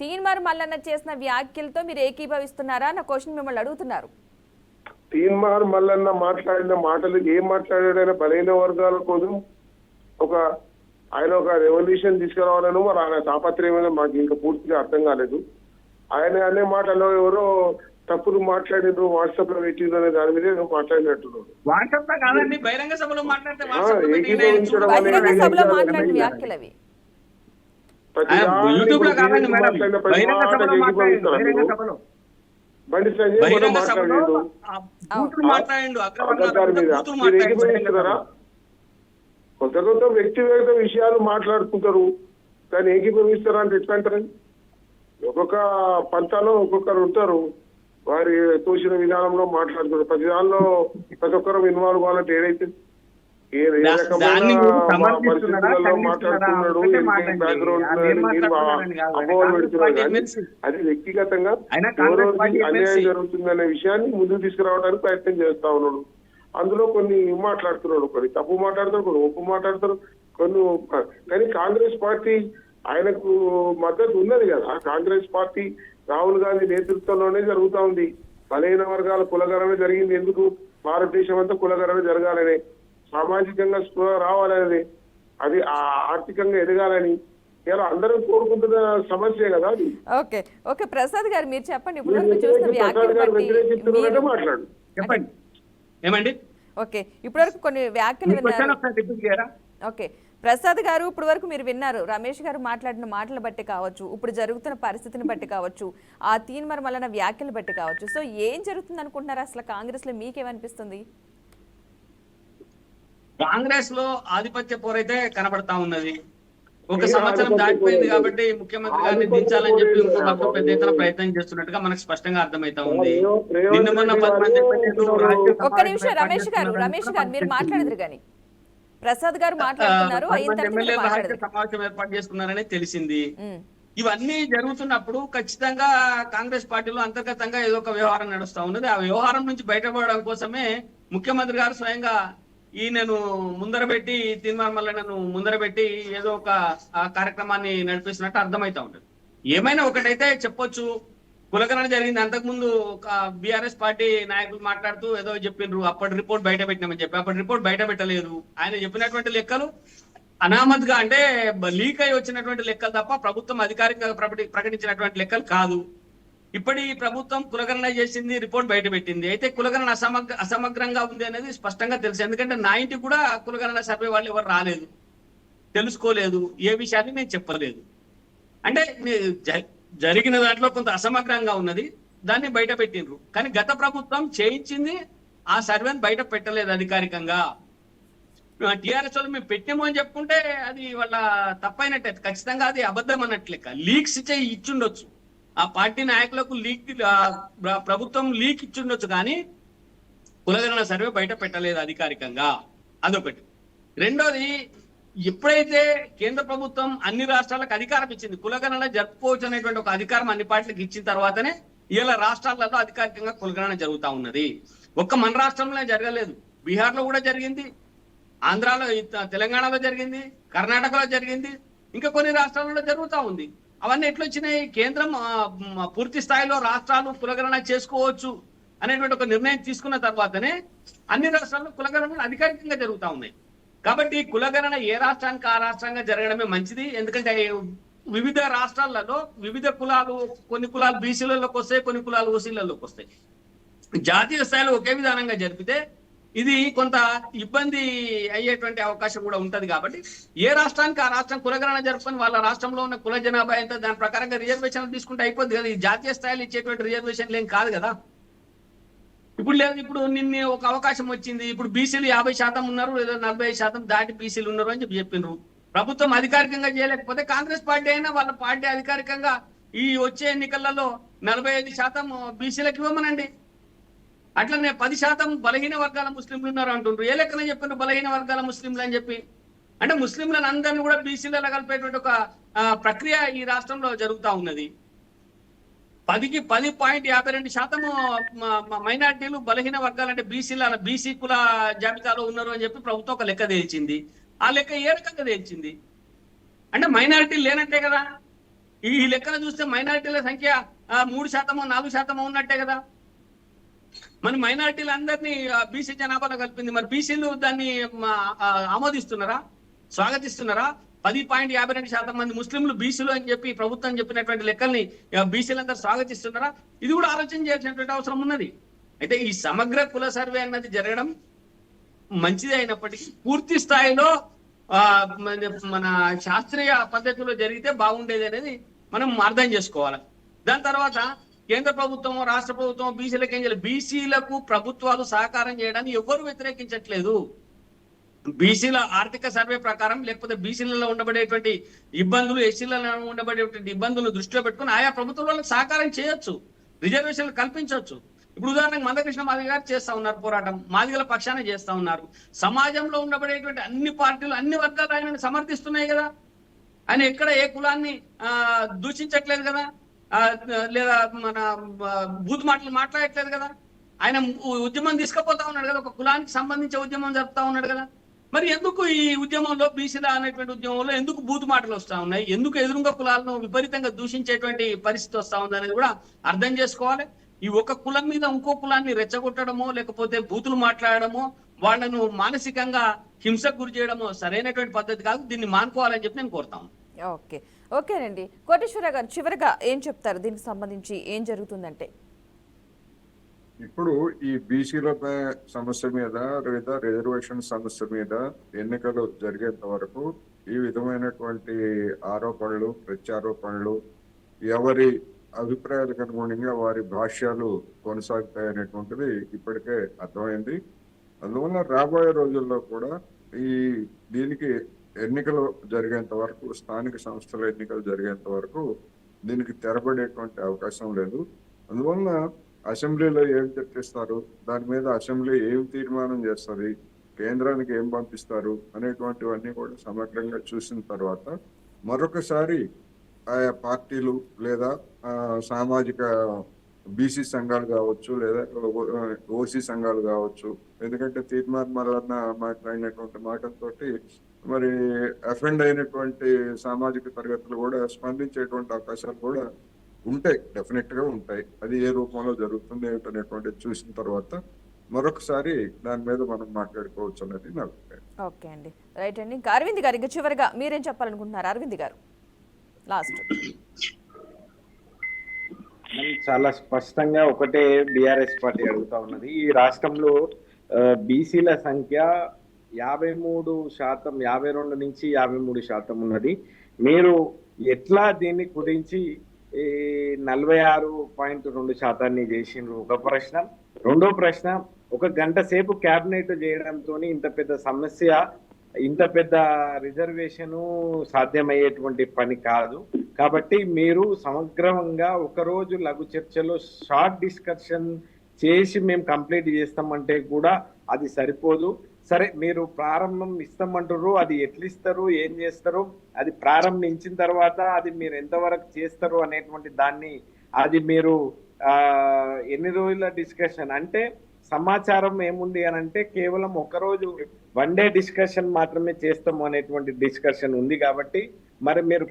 తీన్మార్ మల్లన్న చేసిన వ్యాఖ్యలతో మీరు ఏకీభవిస్తున్నారా నా క్వశ్చన్ మిమ్మల్ని అడుగుతున్నారు. తీన్మార్ మల్లన్న మాట్లాడిన మాటలు ఏం మాట్లాడాడైనా బలహీన వర్గాల కోసం ఒక ఆయన ఒక రెవల్యూషన్ తీసుకురావాలను మరి ఆయన తాపత్రయమైన మాకు ఇంకా పూర్తిగా అర్థం కాలేదు. ఆయన అనే మాటలో ఎవరో తప్పులు మాట్లాడినారు, వాట్సాప్ లో పెట్టిండ్రు అనే దాని మీద ఏదో మాట్లాడినట్టున్నారు. వాట్సాప్ లో కాదండి, బహిరంగ సభలో మాట్లాడితే ఏకీభవించడం అనేది బహిరంగ సభలో మాట్లాడిన వ్యాఖ్యలు అవి. ప్రతి యూట్యూబ్ లో కాదండి మేడం, మాట్లాడిన ప్రతి బహిరంగ మాట సభలో ఏకీభవిస్తారా బహిరంగ మీరు? సభలో బండి సంజయ్ కూడా బహిరంగ సభలో మాట్లాడిండు బూతులు మాట్లాడిండు, అగ్రవర్ణాల మీద. బూతులు మీరు మాట్లాడిండు. ఏకీభవిస్తున్నారా? కొత్త కొత్త వ్యక్తిగత విషయాలు మాట్లాడుకుంటారు, కానీ ఏకీభవిస్తారా అంటే ఎట్లా అంటారు? ఒక్కొక్క పంతాలో ఒక్కొక్కరు ఉంటారు, వారి తోచిన విధానంలో మాట్లాడుతారు. ప్రతి దానిలో ప్రతి ఒక్కరు ఇన్వాల్వ్ కావాలంటే ఏదైతే ఏ రకమైన దాన్ని మీరు సమర్థిస్తున్నారా, పరిస్థితులలో ఖండిస్తున్నారా? మాట్లాడుతున్నాడు, ఒకటే మాట్లాడండి. బ్యాక్గ్రౌండ్ అది ఏం మాట్లాడుతున్నారని కాదు. ఆయన అపోహలు కాంగ్రెస్ పెడుతున్నారు పార్టీ కానీ ఎమ్మెల్సీ. అది వ్యక్తిగతంగా ఆయన కాంగ్రెస్ ఎవరోజు పార్టీ అన్యాయం ఎమ్మెల్సీ. జరుగుతుందనే విషయాన్ని ముందుకు తీసుకురావడానికి ప్రయత్నం చేస్తా ఉన్నాడు. అందులో కొన్ని మాట్లాడుతున్నాడు, కొన్ని తప్పు మాట్లాడతారు, కొన్ని ఒప్పు మాట్లాడతారు, కొన్ని కానీ కాంగ్రెస్ పార్టీ ఆయనకు మద్దతు ఉన్నది కదా. కాంగ్రెస్ పార్టీ రాహుల్ గాంధీ నేతృత్వంలోనే జరుగుతా ఉంది. బలహీన వర్గాల కులగరణ జరిగింది ఎందుకు? భారతదేశం అంతా కులగరణ జరగాలని, సామాజికంగా స్పృహ రావాలని, అది ఆర్థికంగా ఎదగాలని ఇలా అందరం కోరుకుంటున్న సమస్య కదా అది. ఓకే ఓకే ప్రసాద్ గారు మీరు చెప్పండి, ఇప్పుడు వరకు చూసిన వ్యాఖ్యలు బట్టి వ్యతిరేకిస్తున్నట్టే మాట్లాడు. చెప్పండి ఏమండి, ఓకే ఇప్పుడు వరకు కొన్ని వ్యాఖ్యలు మీ క్వశ్చన్ విన్నారు. ఒకసారి రిపీట్ చేయరా? ఓకే ప్రసాద్ గారు ఇప్పుడు వరకు మీరు విన్నారు, రమేష్ గారు మాట్లాడిన మాటలు బట్టి కావచ్చు, ఇప్పుడు జరుగుతున్న పరిస్థితిని బట్టి కావచ్చు, ఆ తీన్మార్ మల్లన వ్యాఖ్యలు బట్టి కావచ్చు. సో ఏం జరుగుతుంది అనుకుంటున్నారు అసలు కాంగ్రెస్ లో? మీకేమనిపిస్తుంది? కాంగ్రెస్ లో ఆధిపత్య పోరైతే కనబడతా ఉన్నది. ఒక సంవత్సరం దాటిపోయింది కాబట్టి ముఖ్యమంత్రి గారిని దించాలని చెప్పి ఇంకో పక్క పెద్ద ఎత్తున ప్రయత్నం చేస్తున్నట్టుగా మనకు స్పష్టంగా అర్థమైతా ఉంది. నిన్న మొన్న 10 మంది పెట్టిండ్రు, రాజ్య ఒక్క నిమిషం రమేష్ గారు మీరు మాట్లాడదురు కానీ ప్రసాద్ గారు మాట్లాడుతున్నారు, అయిన తర్వాత మీరు ఎమ్మెల్యేల మాట్లాడదురు. సమావేశం ఏర్పాటు చేసుకున్నారని తెలిసింది. ఉమ్. ఇవన్నీ జరుగుతున్నప్పుడు ఖచ్చితంగా కాంగ్రెస్ పార్టీలో అంతర్గతంగా ఏదో ఒక వ్యవహారం నడుస్తా ఉన్నది. ఆ వ్యవహారం నుంచి బయటపడడం కోసమే ముఖ్యమంత్రి గారు స్వయంగా ఈయనను ముందర పెట్టి, తీన్మార్ మల్లన్నను ముందర పెట్టి ఏదో ఒక కార్యక్రమాన్ని నడిపిస్తున్నట్టు అర్థమైతా ఉంటుంది. ఏమైనా ఒకటైతే చెప్పొచ్చు, కులగణన జరిగింది. అంతకుముందు బీఆర్ఎస్ పార్టీ నాయకులు మాట్లాడుతూ ఏదో చెప్పిండ్రు, అప్పటి రిపోర్ట్ బయట పెట్టినామని చెప్పి. అప్పటి రిపోర్ట్ బయట పెట్టలేదు. ఆయన చెప్పినటువంటి లెక్కలు అనామత్ గా అంటే లీక్ అయి వచ్చినటువంటి లెక్కలు తప్ప ప్రభుత్వం అధికారికంగా ప్రకటించినటువంటి లెక్కలు కాదు. ఇప్పటి ప్రభుత్వం కులగణన చేసింది, రిపోర్ట్ బయట పెట్టింది. అయితే కులగణన అసమగ్రంగా ఉంది అనేది స్పష్టంగా తెలుసు. ఎందుకంటే నా ఇంటికి కూడా కులగణన సర్వే వాళ్ళు ఎవరు రాలేదు, తెలుసుకోలేదు, ఏ విషయాన్ని నేను చెప్పలేదు. అంటే జరిగిన దాంట్లో కొంత అసమగ్రంగా ఉన్నది, దాన్ని బయట పెట్టిండ్రు. కానీ గత ప్రభుత్వం చేయించింది, ఆ సర్వేని బయట పెట్టలేదు అధికారికంగా. టీఆర్ఎస్ వాళ్ళు మేము పెట్టాము అని చెప్పుకుంటే అది వాళ్ళ తప్పైనట్టే, ఖచ్చితంగా అది అబద్ధం అన్నట్లు లెక్క. లీక్స్ ఇచ్చుండొచ్చు, ఆ పార్టీ నాయకులకు లీక్, ప్రభుత్వం లీక్ ఇచ్చుండొచ్చు, కానీ కులగణన సర్వే బయట పెట్టలేదు అధికారికంగా. అదొకటి. రెండోది, ఎప్పుడైతే కేంద్ర ప్రభుత్వం అన్ని రాష్ట్రాలకు అధికారం ఇచ్చింది, కులగణన జరుపుకోవచ్చు అనేటువంటి ఒక అధికారం అన్ని పార్టీలకు ఇచ్చిన తర్వాతనే ఇలా రాష్ట్రాలలో అధికారికంగా కులగణన జరుగుతా ఉన్నది. ఒక్క మన రాష్ట్రంలో జరగలేదు, బీహార్ లో కూడా జరిగింది, ఆంధ్రాలో, తెలంగాణలో జరిగింది, కర్ణాటకలో జరిగింది, ఇంకా కొన్ని రాష్ట్రాలలో జరుగుతూ ఉంది. అవన్నీ ఎట్లొచ్చినాయి? కేంద్రం పూర్తి స్థాయిలో రాష్ట్రాలు కులగణన చేసుకోవచ్చు అనేటువంటి ఒక నిర్ణయం తీసుకున్న తర్వాతనే అన్ని రాష్ట్రాల్లో కులగణన అధికారికంగా జరుగుతూ ఉన్నాయి. కాబట్టి కులగణన ఏ రాష్ట్రానికి ఆ రాష్ట్రంగా జరగడమే మంచిది. ఎందుకంటే వివిధ రాష్ట్రాలలో వివిధ కులాలు, కొన్ని కులాలు బీసీలలోకి వస్తాయి, కొన్ని కులాలు ఓసీలలోకి వస్తాయి. జాతీయ స్థాయిలో ఒకే విధానంగా జరిపితే ఇది కొంత ఇబ్బంది అయ్యేటువంటి అవకాశం కూడా ఉంటది. కాబట్టి ఏ రాష్ట్రానికి ఆ రాష్ట్రం కులగణన జరుపుకొని వాళ్ళ రాష్ట్రంలో ఉన్న కుల జనాభా ఎంత, దాని ప్రకారంగా రిజర్వేషన్ తీసుకుంటే అయిపోద్ది కదా. ఈ జాతీయ స్థాయిలో ఇచ్చేటువంటి రిజర్వేషన్లు ఏం కాదు కదా. ఇప్పుడు లేదు, ఇప్పుడు నిన్న ఒక అవకాశం వచ్చింది, ఇప్పుడు బీసీలు 50% ఉన్నారు, లేదా 45% దాటి బీసీలు ఉన్నారు అని చెప్పినారు. ప్రభుత్వం అధికారికంగా చేయలేకపోతే కాంగ్రెస్ పార్టీ అయినా వాళ్ళ పార్టీ అధికారికంగా ఈ వచ్చే ఎన్నికలలో 45% బీసీలకు ఇవ్వమనండి. అట్లనే 10% బలహీన వర్గాల ముస్లింలు ఉన్నారు అంటుండ్రు. ఏ లెక్కన చెప్పిన బలహీన వర్గాల ముస్లింలు అని చెప్పి? అంటే ముస్లింలను అందరినీ కూడా బీసీలలో కలిపేటువంటి ఒక ప్రక్రియ ఈ రాష్ట్రంలో జరుగుతూ ఉన్నది. 10కి 10.52% మైనార్టీలు, బలహీన వర్గాలు అంటే బీసీ కుల జాబితాలో ఉన్నారు అని చెప్పి ప్రభుత్వం ఒక లెక్క తేల్చింది. ఆ లెక్క ఏ రకంగా తేల్చింది? అంటే మైనారిటీలు లేనట్టే కదా. ఈ లెక్కన చూస్తే మైనారిటీల సంఖ్య 3%, 4% ఉన్నట్టే కదా. మన మైనారిటీలు అందరినీ బీసీ జనాభాలో కలిపింది. మరి బీసీలు దాన్ని ఆమోదిస్తున్నారా, స్వాగతిస్తున్నారా? 10.52% మంది ముస్లింలు బీసీలు అని చెప్పి ప్రభుత్వం చెప్పినటువంటి లెక్కల్ని బీసీలందరూ స్వాగతిస్తున్నారా? ఇది కూడా ఆలోచన చేయాల్సినటువంటి అవసరం ఉన్నది. అయితే ఈ సమగ్ర కుల సర్వే అన్నది జరగడం మంచిది అయినప్పటికీ పూర్తి స్థాయిలో మన శాస్త్రీయ పద్ధతిలో జరిగితే బాగుండేది అనేది మనం అర్థం చేసుకోవాలి. దాని తర్వాత కేంద్ర ప్రభుత్వము రాష్ట్ర ప్రభుత్వం బీసీలకు ఏం చేయాలి? బీసీలకు ప్రభుత్వాలు సహకారం చేయడానికి ఎవరు వ్యతిరేకించట్లేదు. బీసీల ఆర్థిక సర్వే ప్రకారం లేకపోతే బీసీలలో ఉండబడేటువంటి ఇబ్బందులు, ఎస్సీలలో ఉండబడేటువంటి ఇబ్బందులు దృష్టిలో పెట్టుకుని ఆయా ప్రభుత్వాలకు సహకారం చేయొచ్చు, రిజర్వేషన్లు కల్పించవచ్చు. ఇప్పుడు ఉదాహరణకు మందకృష్ణ మాదిగ గారు చేస్తా ఉన్నారు పోరాటం, మాదిగల పక్షాన చేస్తా ఉన్నారు. సమాజంలో ఉండబడేటువంటి అన్ని పార్టీలు, అన్ని వర్గాలు ఆయనను సమర్థిస్తున్నాయి కదా. ఆయన ఎక్కడ ఏ కులాన్ని దూషించట్లేదు కదా, లేదా మన బూత్ మాటలు మాట్లాడట్లేదు కదా. ఆయన ఉద్యమం తీసుకుపోతా ఉన్నాడు కదా, ఒక కులానికి సంబంధించిన ఉద్యమం జరుపుతా ఉన్నాడు కదా. మరి ఎందుకు ఈ ఉద్యమంలో బీసీల అనేటువంటి ఉద్యమంలో ఎందుకు బూత్ మాటలు వస్తా ఉన్నాయి? ఎందుకు ఎదురుంగ కులాలను విపరీతంగా దూషించేటువంటి పరిస్థితి వస్తా ఉంది అనేది కూడా అర్థం చేసుకోవాలి. ఈ ఒక కులం మీద ఇంకో కులాన్ని రెచ్చగొట్టడమో లేకపోతే బూతులు మాట్లాడడమో వాళ్ళను మానసికంగా హింసకు గురి చేయడమో సరైనటువంటి పద్ధతి కాదు. దీన్ని మానుకోవాలని చెప్పి నేను కోరుతాను. ఓకేనండి. కోటేశ్వర గారు చివరిగా ఏం చెప్తారు దీనికి సంబంధించి? ఏం జరుగుతుందంటే ఇప్పుడు ఈ బీసీల సమస్య మీద లేదా రిజర్వేషన్ సమస్య మీద ఎన్నికలు జరిగేంత వరకు ఈ విధమైనటువంటి ఆరోపణలు, ప్రత్యారోపణలు, ఎవరి అభిప్రాయాలకు అనుగుణంగా వారి భాష్యాలు కొనసాగుతాయనేటువంటిది ఇప్పటికే అర్థమైంది. అందువల్ల రాబోయే రోజుల్లో కూడా దీనికి ఎన్నికలు జరిగేంత వరకు, స్థానిక సంస్థల ఎన్నికలు జరిగేంత వరకు దీనికి తెరబడేటువంటి అవకాశం లేదు. అందువల్ల అసెంబ్లీలో ఏం చర్చిస్తారు, దాని మీద అసెంబ్లీ ఏం తీర్మానం చేస్తుంది, కేంద్రానికి ఏం పంపిస్తారు అనేటువంటివన్నీ కూడా సమగ్రంగా చూసిన తర్వాత మరొకసారి ఆయా పార్టీలు లేదా సామాజిక బీసీ సంఘాలు కావచ్చు లేదా ఓసీ సంఘాలు కావచ్చు, ఎందుకంటే తీర్మానం మల్లన్న మాట్లాడినటువంటి మాటలతోటి మరి అఫెండ్ అయినటువంటి సామాజిక తరగతులు కూడా స్పందించేటువంటి అవకాశాలు కూడా ఉంటాయి, డెఫినెట్ గా ఉంటాయి. అది ఏ రూపంలో జరుగుతుంది ఏమిటనేటువంటి చూసిన తర్వాత మరొకసారి దాని మీద మనం మాట్లాడుకోవచ్చు అనేది నా అభిప్రాయం. ఓకే అండి, రైట్ అండి. ఇంకా అరవింద్ గారు, ఇంకా చివరిగా మీరేం చెప్పాలనుకుంటున్నారు? అరవింద్ గారు లాస్ట్. చాలా స్పష్టంగా ఒకటే బీఆర్ఎస్ పార్టీ అడుగుతా ఉన్నది. ఈ రాష్ట్రంలో బీసీల సంఖ్య 53%, 52 నుంచి 53% ఉన్నది. మీరు ఎట్లా దీన్ని కుదించి 46.2% చేసిండ్రు? ఒక ప్రశ్న. రెండో ప్రశ్న, ఒక గంట సేపు క్యాబినెట్ చేయడంతో ఇంత పెద్ద సమస్య, ఇంత పెద్ద రిజర్వేషన్ సాధ్యమయ్యేటువంటి పని కాదు. కాబట్టి మీరు సమగ్రంగా ఒకరోజు లఘు చర్చలో షార్ట్ డిస్కషన్ చేసి మేము కంప్లీట్ చేస్తామంటే కూడా అది సరిపోదు. సరే, మీరు ప్రారంభం ఇస్తామంటారు, అది ఎట్లా ఇస్తారు, ఏం చేస్తారు, అది ప్రారంభించిన తర్వాత అది మీరు ఎంతవరకు చేస్తారు అనేటువంటి దాన్ని, అది మీరు ఎన్ని రోజుల డిస్కషన్ అంటే సమాచారం ఏముంది అని అంటే కేవలం ఒకరోజు వన్ డే డిస్కషన్ మాత్రమే చేస్తాము అనేటువంటి డిస్కషన్ ఉంది. కాబట్టి మరి మీరు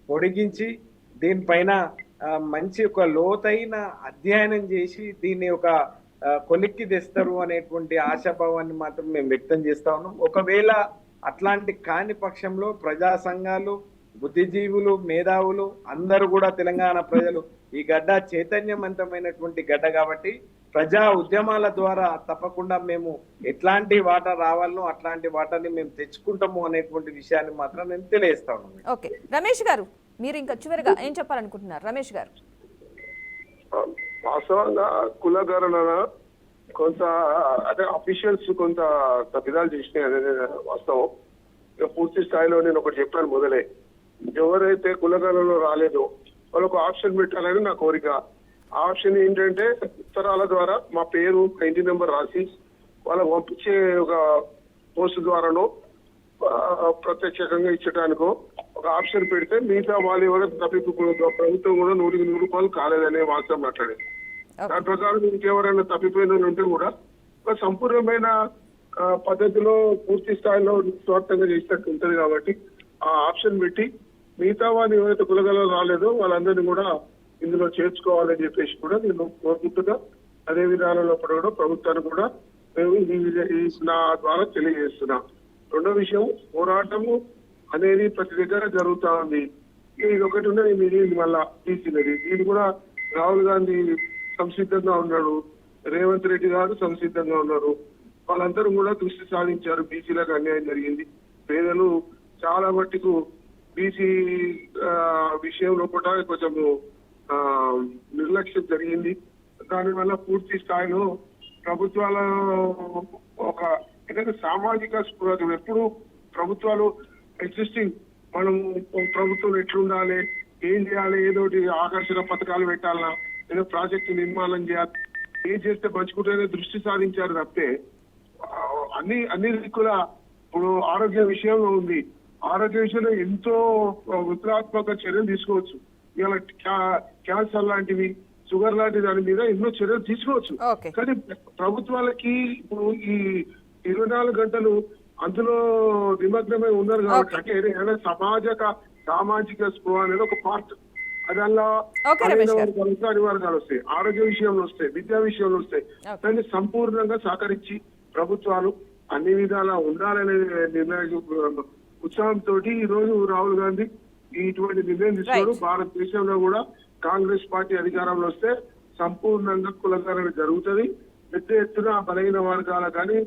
పొడిగించి దీనిపైన మంచి ఒక లోతైన అధ్యయనం చేసి దీన్ని ఒక కొలిక్కి తెస్తారు అనేటువంటి ఆశాభావాన్ని మాత్రం మేము వ్యక్తం చేస్తా ఉన్నాం. ఒకవేళ అట్లాంటి కాని పక్షంలో ప్రజా సంఘాలు, బుద్ధిజీవులు, మేధావులు అందరూ కూడా, తెలంగాణ ప్రజలు, ఈ గడ్డ చైతన్యవంతమైనటువంటి గడ్డ కాబట్టి ప్రజా ఉద్యమాల ద్వారా తప్పకుండా మేము ఎట్లాంటి వాటా రావాలనో అట్లాంటి వాటాని మేము తెచ్చుకుంటాము అనేటువంటి విషయాన్ని మాత్రం నేను తెలియజేస్తాను. ఓకే, రమేష్ గారు మీరు ఇంకా చివరిగా ఏం చెప్పాలనుకుంటున్నారు? రమేష్ గారు. వాస్తవంగా కులగణన కొంత అంటే అఫీషియల్స్ కొంత తప్పిదాలు చేసినాయి అనేది వాస్తవం. ఇక పూర్తి స్థాయిలో నేను ఒకటి చెప్పాను మొదలే, ఎవరైతే కులగణనలో రాలేదో వాళ్ళకు ఆప్షన్ పెట్టాలని నా కోరిక. ఆప్షన్ ఏంటంటే ఉత్తరాల ద్వారా మా పేరు, ఇంటి నెంబర్ రాసి వాళ్ళకు పంపించే ఒక పోస్ట్ ద్వారానో ప్రత్యక్షంగా ఇచ్చడానికో ఒక ఆప్షన్ పెడితే మిగతా వాళ్ళు ఎవరైతే ప్రభుత్వం కూడా 100% కాలేదనే వాస్తవం మాట్లాడేది. దాని ప్రకారం ఇంకెవరైనా తప్పిపోయిన ఉంటే కూడా ఒక సంపూర్ణమైన పద్ధతిలో పూర్తి స్థాయిలో స్వార్థంగా చేసినట్టు ఉంటుంది. కాబట్టి ఆ ఆప్షన్ పెట్టి మిగతా వాళ్ళు ఎవరైతే కులగలలో రాలేదో వాళ్ళందరినీ కూడా ఇందులో చేర్చుకోవాలని చెప్పేసి కూడా నేను కోరుకుంటున్నా. అదే విధానంలో కూడా ప్రభుత్వాన్ని కూడా మేము నా ద్వారా తెలియజేస్తున్నా. రెండో విషయం, పోరాటము అనేది ప్రతి దగ్గర జరుగుతా ఉంది. ఇది ఒకటి ఉన్నది మిగిలింది మళ్ళా తీసినది. ఇది కూడా రాహుల్ గాంధీ సంసిద్ధంగా ఉన్నాడు, రేవంత్ రెడ్డి గారు సంసిద్ధంగా ఉన్నారు. వాళ్ళందరూ కూడా దృష్టి సాధించారు. బీసీలకు అన్యాయం జరిగింది. పేదలు చాలా మట్టుకు బీసీ విషయంలో కూడా కొంచెము నిర్లక్ష్యం జరిగింది. దానివల్ల పూర్తి స్థాయిలో ప్రభుత్వాల ఒక ఏదైనా సామాజిక స్పృహ ఎప్పుడు ప్రభుత్వాలు ఎగ్జిస్టింగ్ మనం ప్రభుత్వం ఎట్లుండాలి, ఏం చేయాలి, ఏదోటి ఆకర్షణ పథకాలు పెట్టాలా, ఏదో ప్రాజెక్టు నిర్మాణం చేయాలి, ఏం చేస్తే మంచుకుంటే దృష్టి సాధించారు తప్పితే అన్ని దిక్కుల ఇప్పుడు ఆరోగ్య విషయంలో ఉంది. ఆరోగ్య విషయంలో ఎంతో విప్లవాత్మక చర్యలు తీసుకోవచ్చు. ఇవాళ క్యాన్సర్ లాంటివి, షుగర్ లాంటి దాని మీద ఎన్నో చర్యలు తీసుకోవచ్చు. కానీ ప్రభుత్వాలకి ఇప్పుడు ఈ 24 గంటలు అందులో నిమగ్నమై ఉన్నారు కాబట్టి అంటే ఏదైనా సామాజిక స్పృహ అనేది ఒక పార్ట్. అది అలా అనివార్యాలు వస్తాయి, ఆరోగ్య విషయంలో వస్తాయి, విద్యా విషయంలో వస్తాయి. దాన్ని సంపూర్ణంగా సహకరించి ప్రభుత్వాలు అన్ని విధాలా ఉండాలనే నిర్ణయ ఉత్సాహంతో ఈ రోజు రాహుల్ గాంధీ ఇటువంటి నిర్ణయం తీసుకున్నారు. భారతదేశంలో కూడా కాంగ్రెస్ పార్టీ అధికారంలో వస్తే సంపూర్ణంగా కులకరణ జరుగుతుంది. పెద్ద ఎత్తున బలహీన వర్గాల కానీ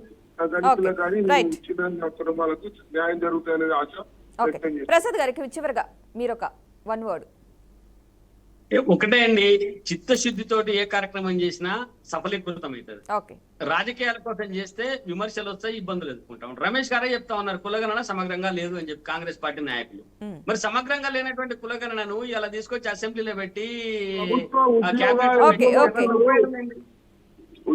దళితులకు కానీ చిన్న కుటుంబాలకు న్యాయం జరుగుతుందనే ఆశ వ్యక్తం చేస్తారు. ప్రసాద్ గారికి చివరిగా మీరు ఒక 1 word. ఒకటే అండి, చిత్తశుద్ధితోటి ఏ కార్యక్రమం చేసినా సఫలీకృతం అవుతుంది. రాజకీయాల కోసం చేస్తే విమర్శలు వస్తాయి, ఇబ్బందులు ఎదుర్కొంటాం. రమేష్ గారే చెప్తా ఉన్నారు కులగణన సమగ్రంగా లేదు అని చెప్పి కాంగ్రెస్ పార్టీ నాయకులు. మరి సమగ్రంగా లేనటువంటి కులగణనను ఇలా తీసుకొచ్చి అసెంబ్లీలో పెట్టి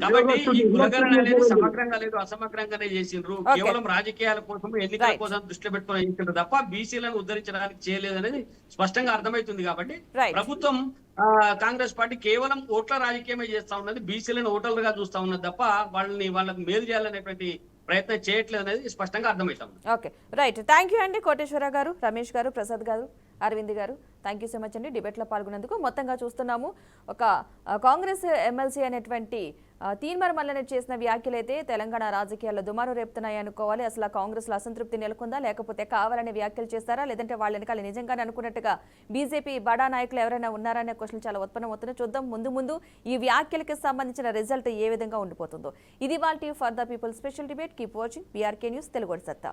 కాబట్టి ఈ కులగణన అనేది సమగ్రంగా లేదు, అసమగ్రంగానే చేసిండ్రు. కేవలం రాజకీయాల కోసం, ఎన్నికల కోసం దృష్టిలో పెట్టుకుని చేసిండ్రు తప్ప బీసీలను ఉద్ధరించడానికి చేయలేదు అనేది స్పష్టంగా అర్థమవుతుంది. కాబట్టి ప్రభుత్వం కాంగ్రెస్ పార్టీ కేవలం ఓట్ల రాజకీయమే చేస్తా ఉన్నది, బీసీలను ఓటర్లుగా చూస్తా ఉన్నది తప్ప వాళ్ళకు మేలు చేయాలనేటువంటి ప్రయత్నం చేయట్లేదు అనేది స్పష్టంగా అర్థమవుతాం. Okay, right. థ్యాంక్ యూ అండి కోటేశ్వర గారు, రమేష్ గారు, ప్రసాద్ గారు, అరవింద్ గారు. థ్యాంక్ యూ సో మచ్ అండి డిబేట్లో పాల్గొన్నందుకు. మొత్తంగా చూస్తున్నాము ఒక కాంగ్రెస్ ఎమ్మెల్సీ అనేటువంటి తీన్మార్ మల్లన్న చేసిన వ్యాఖ్యలైతే తెలంగాణ రాజకీయాల్లో దుమారం రేపుతున్నాయి అనుకోవాలి. అసలు కాంగ్రెస్లో అసంతృప్తి నెలకొందా, లేకపోతే కావాలనే వ్యాఖ్యలు చేస్తారా, లేదంటే వాళ్ళ వెనకాల నిజంగానే అనుకున్నట్టుగా బీజేపీ బడా నాయకులు ఎవరైనా ఉన్నారనే క్వశ్చన్ చాలా ఉత్పన్నం అవుతున్నాయి. చూద్దాం ముందు ఈ వ్యాఖ్యలకి సంబంధించిన రిజల్ట్ ఏ విధంగా ఉండిపోతుందో. ఇది వాల్టీ for the people special debate. Keep watching BRK news Telugu సత్తా.